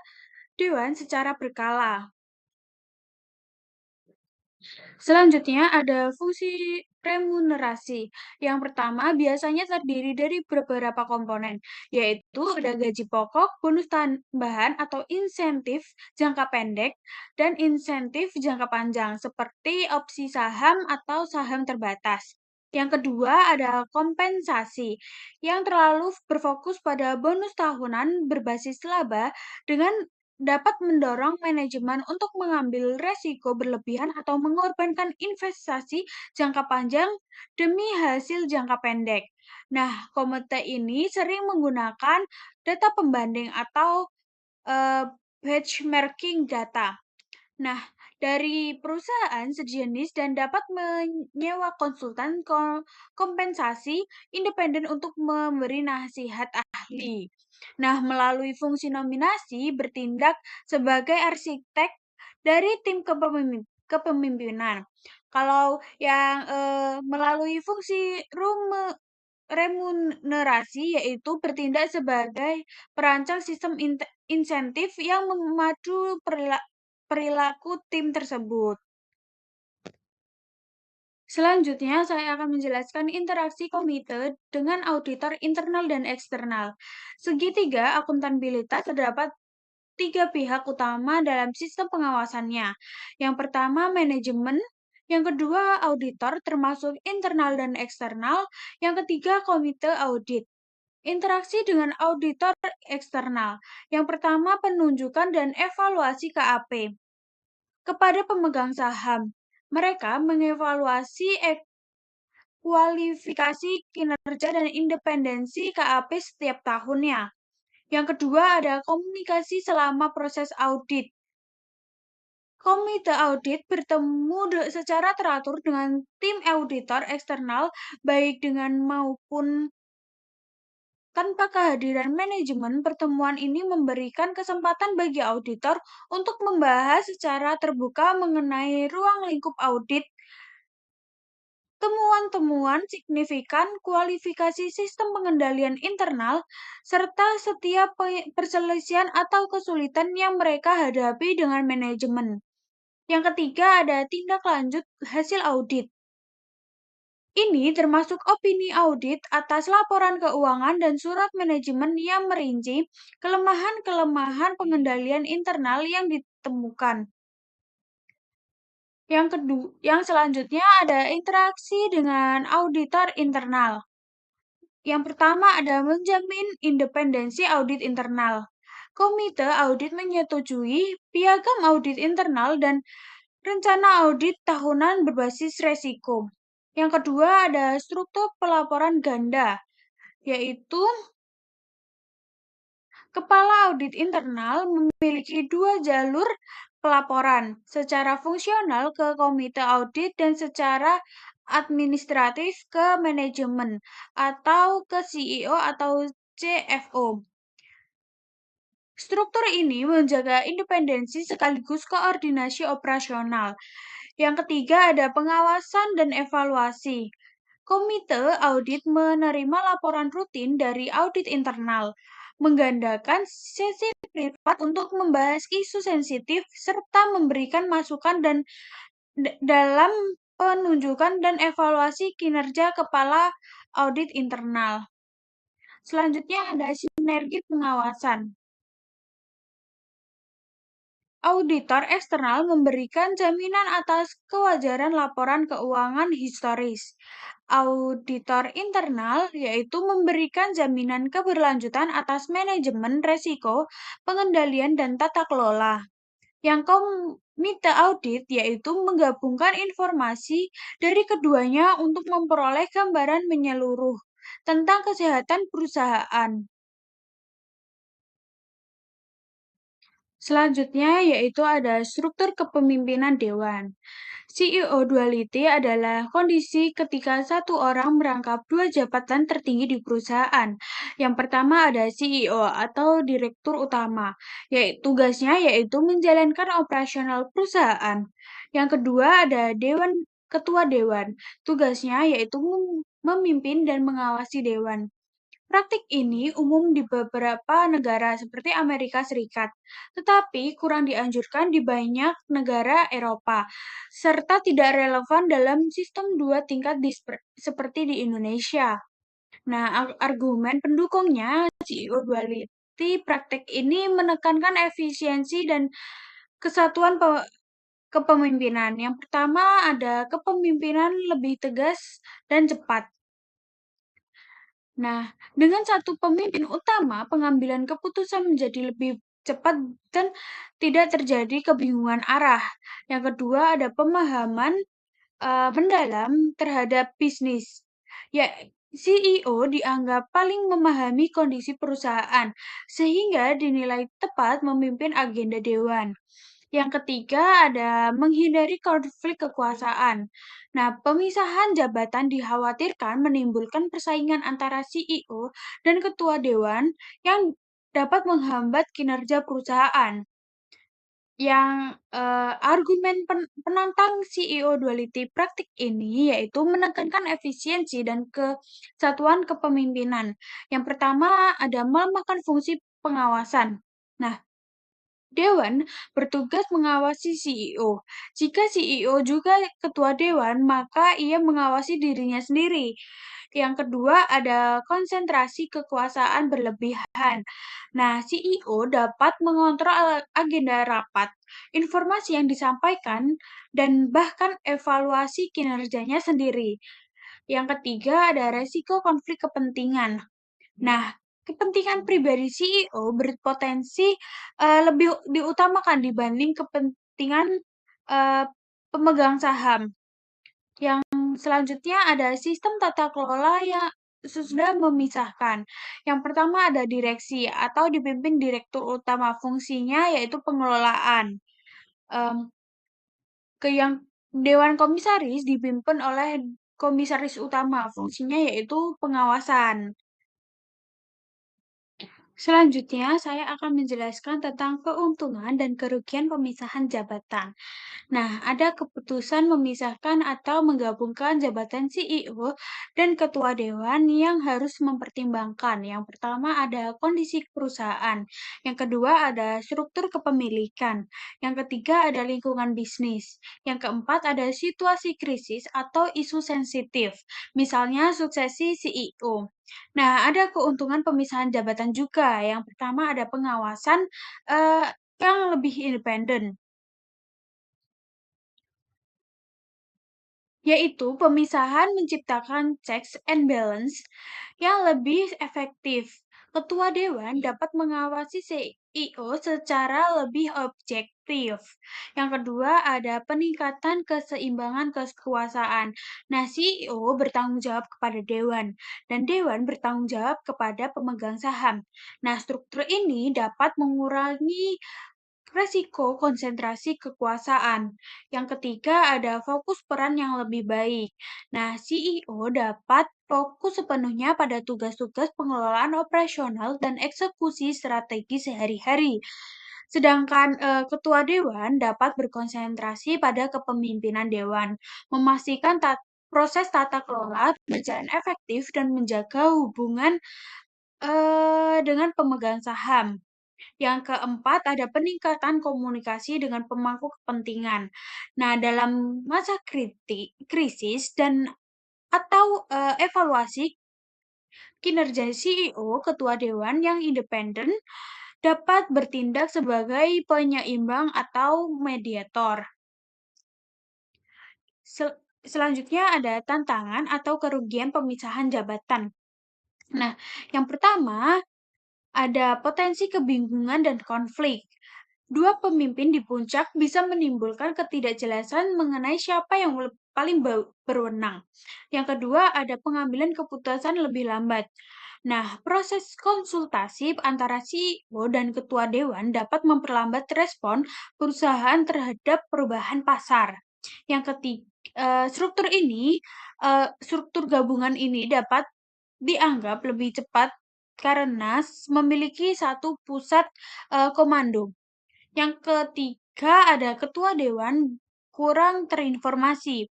Speaker 8: dewan secara berkala. Selanjutnya ada fungsi remunerasi. Yang pertama biasanya terdiri dari beberapa komponen, yaitu ada gaji pokok, bonus tambahan atau insentif jangka pendek, dan insentif jangka panjang seperti opsi saham atau saham terbatas. Yang kedua ada kompensasi, yang terlalu berfokus pada bonus tahunan berbasis laba dengan dapat mendorong manajemen untuk mengambil resiko berlebihan atau mengorbankan investasi jangka panjang demi hasil jangka pendek. Nah, komite ini sering menggunakan data pembanding atau benchmarking data. Nah, dari perusahaan sejenis dan dapat menyewa konsultan kompensasi independen untuk memberi nasihat ahli. Nah, melalui fungsi nominasi bertindak sebagai arsitek dari tim kepemimpinan. Kalau yang melalui fungsi remunerasi yaitu bertindak sebagai perancang sistem insentif yang memadu perilaku tim tersebut. Selanjutnya, saya akan menjelaskan interaksi komite dengan auditor internal dan eksternal. Segitiga akuntabilitas terdapat 3 pihak utama dalam sistem pengawasannya. Yang pertama, manajemen. Yang kedua, auditor termasuk internal dan eksternal. Yang ketiga, komite audit. Interaksi dengan auditor eksternal. Yang pertama, penunjukan dan evaluasi KAP kepada pemegang saham. Mereka mengevaluasi kualifikasi kinerja dan independensi KAP setiap tahunnya. Yang kedua ada komunikasi selama proses audit. Komite audit bertemu secara teratur dengan tim auditor eksternal, baik dengan maupun tanpa kehadiran manajemen. Pertemuan ini memberikan kesempatan bagi auditor untuk membahas secara terbuka mengenai ruang lingkup audit, temuan-temuan signifikan, kualifikasi sistem pengendalian internal, serta setiap perselisihan atau kesulitan yang mereka hadapi dengan manajemen. Yang ketiga ada tindak lanjut hasil audit. Ini termasuk opini audit atas laporan keuangan dan surat manajemen yang merinci kelemahan-kelemahan pengendalian internal yang ditemukan. Yang selanjutnya ada interaksi dengan auditor internal. Yang pertama ada menjamin independensi audit internal. Komite audit menyetujui piagam audit internal dan rencana audit tahunan berbasis resiko. Yang kedua ada struktur pelaporan ganda, yaitu kepala audit internal memiliki 2 jalur pelaporan, secara fungsional ke komite audit dan secara administratif ke manajemen atau ke CEO atau CFO. Struktur ini menjaga independensi sekaligus koordinasi operasional. Yang ketiga ada pengawasan dan evaluasi. Komite audit menerima laporan rutin dari audit internal, menggandakan sesi privat untuk membahas isu sensitif, serta memberikan masukan dan dalam penunjukan dan evaluasi kinerja kepala audit internal. Selanjutnya ada sinergi pengawasan. Auditor eksternal memberikan jaminan atas kewajaran laporan keuangan historis. Auditor internal yaitu memberikan jaminan keberlanjutan atas manajemen resiko, pengendalian, dan tata kelola. Yang komite audit yaitu menggabungkan informasi dari keduanya untuk memperoleh gambaran menyeluruh tentang kesehatan perusahaan. Selanjutnya yaitu ada struktur kepemimpinan dewan. CEO duality adalah kondisi ketika satu orang merangkap dua jabatan tertinggi di perusahaan. Yang pertama ada CEO atau direktur utama, tugasnya yaitu menjalankan operasional perusahaan. Yang kedua ada ketua dewan, tugasnya yaitu memimpin dan mengawasi dewan. Praktik ini umum di beberapa negara seperti Amerika Serikat, tetapi kurang dianjurkan di banyak negara Eropa, serta tidak relevan dalam sistem dua tingkat seperti di Indonesia. Nah, argumen pendukungnya CEO duality praktik ini menekankan efisiensi dan kesatuan kepemimpinan. Yang pertama ada kepemimpinan lebih tegas dan cepat. Nah, dengan satu pemimpin utama, pengambilan keputusan menjadi lebih cepat dan tidak terjadi kebingungan arah. Yang kedua, ada pemahaman mendalam terhadap bisnis. Ya, CEO dianggap paling memahami kondisi perusahaan, sehingga dinilai tepat memimpin agenda dewan. Yang ketiga ada menghindari konflik kekuasaan. Nah, pemisahan jabatan dikhawatirkan menimbulkan persaingan antara CEO dan ketua dewan yang dapat menghambat kinerja perusahaan. Yang argumen penantang CEO duality praktik ini yaitu menekankan efisiensi dan kesatuan kepemimpinan. Yang pertama ada melemahkan fungsi pengawasan. Nah, dewan bertugas mengawasi CEO. Jika CEO juga ketua dewan, maka ia mengawasi dirinya sendiri. Yang kedua, ada konsentrasi kekuasaan berlebihan. Nah, CEO dapat mengontrol agenda rapat, informasi yang disampaikan, dan bahkan evaluasi kinerjanya sendiri. Yang ketiga, ada resiko konflik kepentingan. Nah, kepentingan pribadi CEO berpotensi lebih diutamakan dibanding kepentingan pemegang saham. Yang selanjutnya ada sistem tata kelola yang sudah memisahkan. Yang pertama ada direksi atau dipimpin direktur utama, fungsinya yaitu pengelolaan. Yang dewan komisaris dipimpin oleh komisaris utama, fungsinya yaitu pengawasan. Selanjutnya, saya akan menjelaskan tentang keuntungan dan kerugian pemisahan jabatan. Nah, ada keputusan memisahkan atau menggabungkan jabatan CEO dan ketua dewan yang harus mempertimbangkan. Yang pertama ada kondisi perusahaan, yang kedua ada struktur kepemilikan, yang ketiga ada lingkungan bisnis, yang keempat ada situasi krisis atau isu sensitif, misalnya suksesi CEO. Nah, ada keuntungan pemisahan jabatan juga. Yang pertama ada pengawasan yang lebih independen, yaitu pemisahan menciptakan checks and balance yang lebih efektif. Ketua dewan dapat mengawasi CEO secara lebih objektif. Yang kedua, ada peningkatan keseimbangan kekuasaan. Nah, CEO bertanggung jawab kepada dewan, dan dewan bertanggung jawab kepada pemegang saham. Nah, struktur ini dapat mengurangi resiko konsentrasi kekuasaan. Yang ketiga ada fokus peran yang lebih baik. Nah, CEO dapat fokus sepenuhnya pada tugas-tugas pengelolaan operasional dan eksekusi strategi sehari-hari. Sedangkan ketua dewan dapat berkonsentrasi pada kepemimpinan dewan, memastikan proses tata kelola berjalan efektif dan menjaga hubungan dengan pemegang saham. Yang keempat, ada peningkatan komunikasi dengan pemangku kepentingan. Nah, dalam masa krisis dan atau evaluasi kinerja CEO, ketua dewan yang independen dapat bertindak sebagai penyeimbang atau mediator. Selanjutnya ada tantangan atau kerugian pemisahan jabatan. Nah, yang pertama ada potensi kebingungan dan konflik. Dua pemimpin di puncak bisa menimbulkan ketidakjelasan mengenai siapa yang paling berwenang. Yang kedua, ada pengambilan keputusan lebih lambat. Nah, proses konsultasi antara CEO dan ketua dewan dapat memperlambat respon perusahaan terhadap perubahan pasar. Yang ketiga, struktur gabungan ini dapat dianggap lebih cepat karena memiliki satu pusat komando. Yang ketiga, ada ketua dewan kurang terinformasi.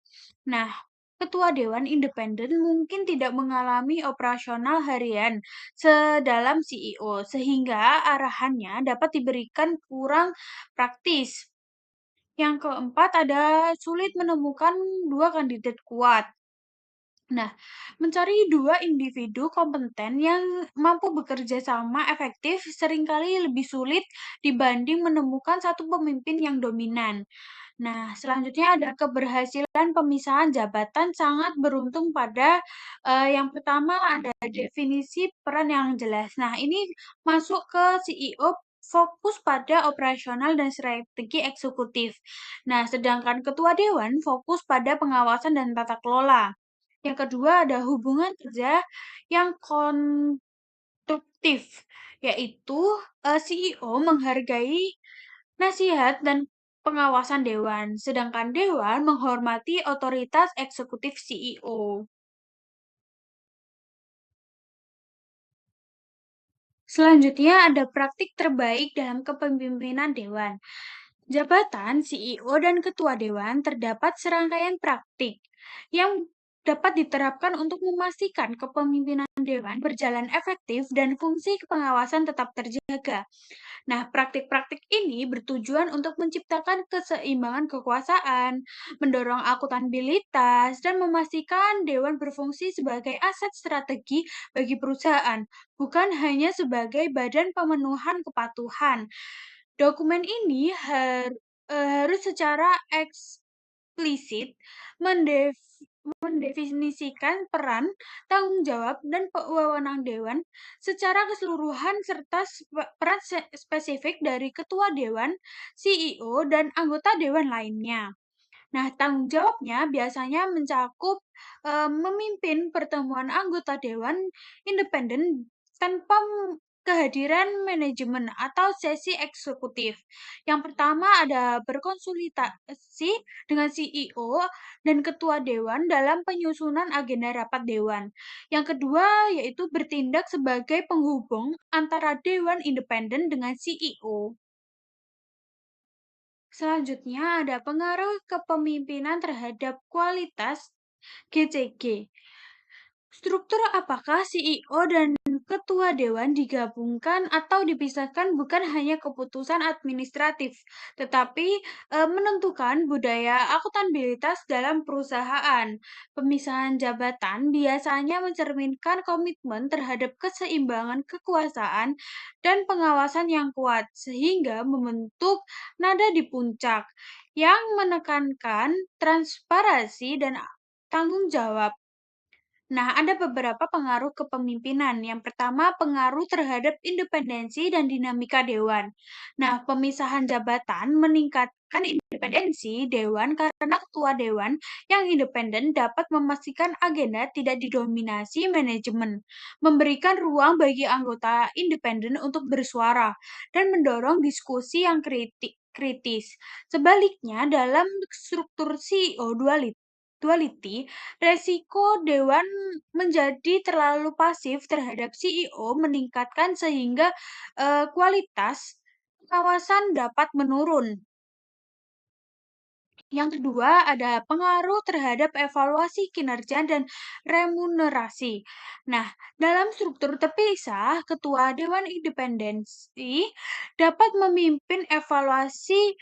Speaker 8: Nah, ketua dewan independen mungkin tidak mengalami operasional harian sedalam CEO, sehingga arahannya dapat diberikan kurang praktis. Yang keempat, ada sulit menemukan dua kandidat kuat. Nah, mencari dua individu kompeten yang mampu bekerja sama efektif seringkali lebih sulit dibanding menemukan satu pemimpin yang dominan. Nah, selanjutnya ada keberhasilan pemisahan jabatan sangat beruntung pada yang pertama ada definisi peran yang jelas. Nah, ini masuk ke CEO fokus pada operasional dan strategi eksekutif. Nah, sedangkan ketua dewan fokus pada pengawasan dan tata kelola. Yang kedua ada hubungan kerja yang konstruktif, yaitu CEO menghargai nasihat dan pengawasan dewan, sedangkan dewan menghormati otoritas eksekutif CEO. Selanjutnya ada praktik terbaik dalam kepemimpinan dewan. Jabatan CEO dan ketua dewan terdapat serangkaian praktik yang dapat diterapkan untuk memastikan kepemimpinan dewan berjalan efektif dan fungsi pengawasan tetap terjaga. Nah, praktik-praktik ini bertujuan untuk menciptakan keseimbangan kekuasaan, mendorong akuntabilitas, dan memastikan dewan berfungsi sebagai aset strategi bagi perusahaan, bukan hanya sebagai badan pemenuhan kepatuhan. Dokumen ini harus secara eksplisit mendefinisikan peran, tanggung jawab, dan wewenang dewan secara keseluruhan serta peran spesifik dari ketua dewan, CEO, dan anggota dewan lainnya. Nah, tanggung jawabnya biasanya mencakup memimpin pertemuan anggota dewan independen tanpa kehadiran manajemen atau sesi eksekutif. Yang pertama ada berkonsultasi dengan CEO dan ketua dewan dalam penyusunan agenda rapat dewan. Yang kedua yaitu bertindak sebagai penghubung antara dewan independen dengan CEO. Selanjutnya ada pengaruh kepemimpinan terhadap kualitas GCG. Struktur apakah CEO dan ketua dewan digabungkan atau dipisahkan bukan hanya keputusan administratif, tetapi menentukan budaya akuntabilitas dalam perusahaan. Pemisahan jabatan biasanya mencerminkan komitmen terhadap keseimbangan kekuasaan dan pengawasan yang kuat, sehingga membentuk nada di puncak yang menekankan transparansi dan tanggung jawab. Nah, ada beberapa pengaruh kepemimpinan. Yang pertama, pengaruh terhadap independensi dan dinamika dewan. Nah, pemisahan jabatan meningkatkan independensi dewan karena ketua dewan yang independen dapat memastikan agenda tidak didominasi manajemen, memberikan ruang bagi anggota independen untuk bersuara, dan mendorong diskusi yang kritis. Sebaliknya, dalam struktur CEO duality, resiko dewan menjadi terlalu pasif terhadap CEO meningkatkan sehingga kualitas pengawasan dapat menurun. Yang kedua, ada pengaruh terhadap evaluasi kinerja dan remunerasi. Nah, dalam struktur terpisah, ketua Dewan Independensi dapat memimpin evaluasi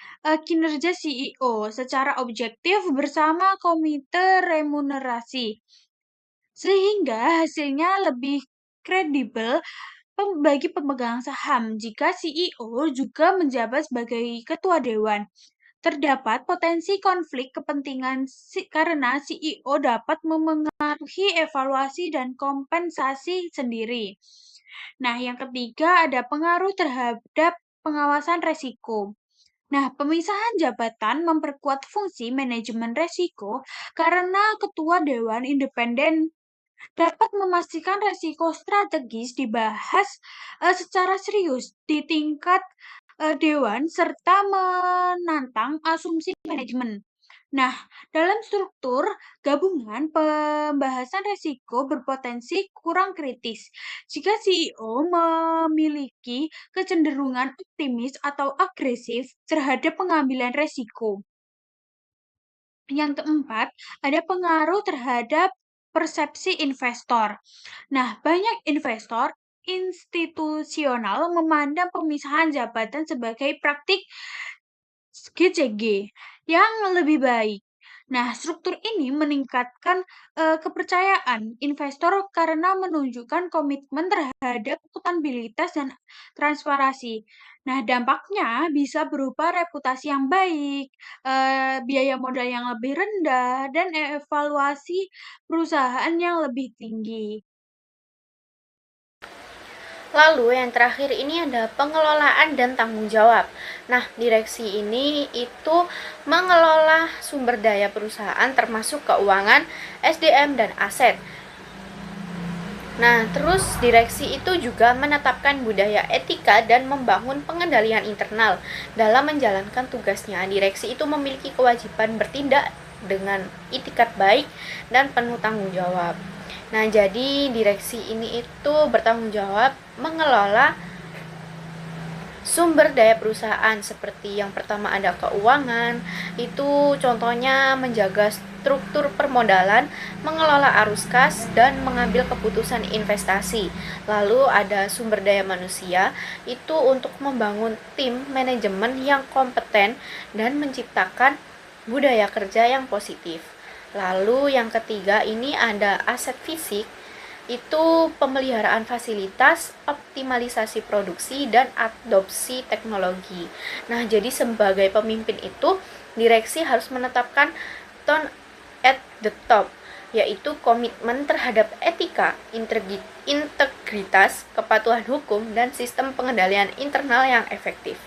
Speaker 8: kinerja CEO secara objektif bersama komite remunerasi, sehingga hasilnya lebih kredibel bagi pemegang saham jika CEO juga menjabat sebagai ketua dewan. Terdapat potensi konflik kepentingan karena CEO dapat memengaruhi evaluasi dan kompensasi sendiri. Nah, yang ketiga ada pengaruh terhadap pengawasan resiko. Nah, pemisahan jabatan memperkuat fungsi manajemen resiko karena ketua dewan independen dapat memastikan resiko strategis dibahas secara serius di tingkat dewan serta menantang asumsi manajemen. Nah, dalam struktur gabungan, pembahasan resiko berpotensi kurang kritis jika CEO memiliki kecenderungan optimis atau agresif terhadap pengambilan resiko. Yang keempat, ada pengaruh terhadap persepsi investor. Nah, banyak investor institusional memandang pemisahan jabatan sebagai praktik GCG yang lebih baik. Nah, struktur ini meningkatkan kepercayaan investor karena menunjukkan komitmen terhadap akuntabilitas dan transparansi. Nah, dampaknya bisa berupa reputasi yang baik, biaya modal yang lebih rendah, dan evaluasi perusahaan yang lebih tinggi.
Speaker 6: Lalu yang terakhir ini ada pengelolaan dan tanggung jawab. Nah, direksi ini itu mengelola sumber daya perusahaan termasuk keuangan, SDM, dan aset. Nah, terus direksi itu juga menetapkan budaya etika dan membangun pengendalian internal. Dalam menjalankan tugasnya, direksi itu memiliki kewajiban bertindak dengan itikat baik dan penuh tanggung jawab. Nah, jadi direksi ini itu bertanggung jawab mengelola sumber daya perusahaan seperti yang pertama ada keuangan, itu contohnya menjaga struktur permodalan, mengelola arus kas, dan mengambil keputusan investasi. Lalu ada sumber daya manusia, itu untuk membangun tim manajemen yang kompeten dan menciptakan budaya kerja yang positif. Lalu yang ketiga ini ada aset fisik, itu pemeliharaan fasilitas, optimalisasi produksi, dan adopsi teknologi. Nah, jadi sebagai pemimpin itu, direksi harus menetapkan tone at the top, yaitu komitmen terhadap etika, integritas, kepatuhan hukum, dan sistem pengendalian internal yang efektif.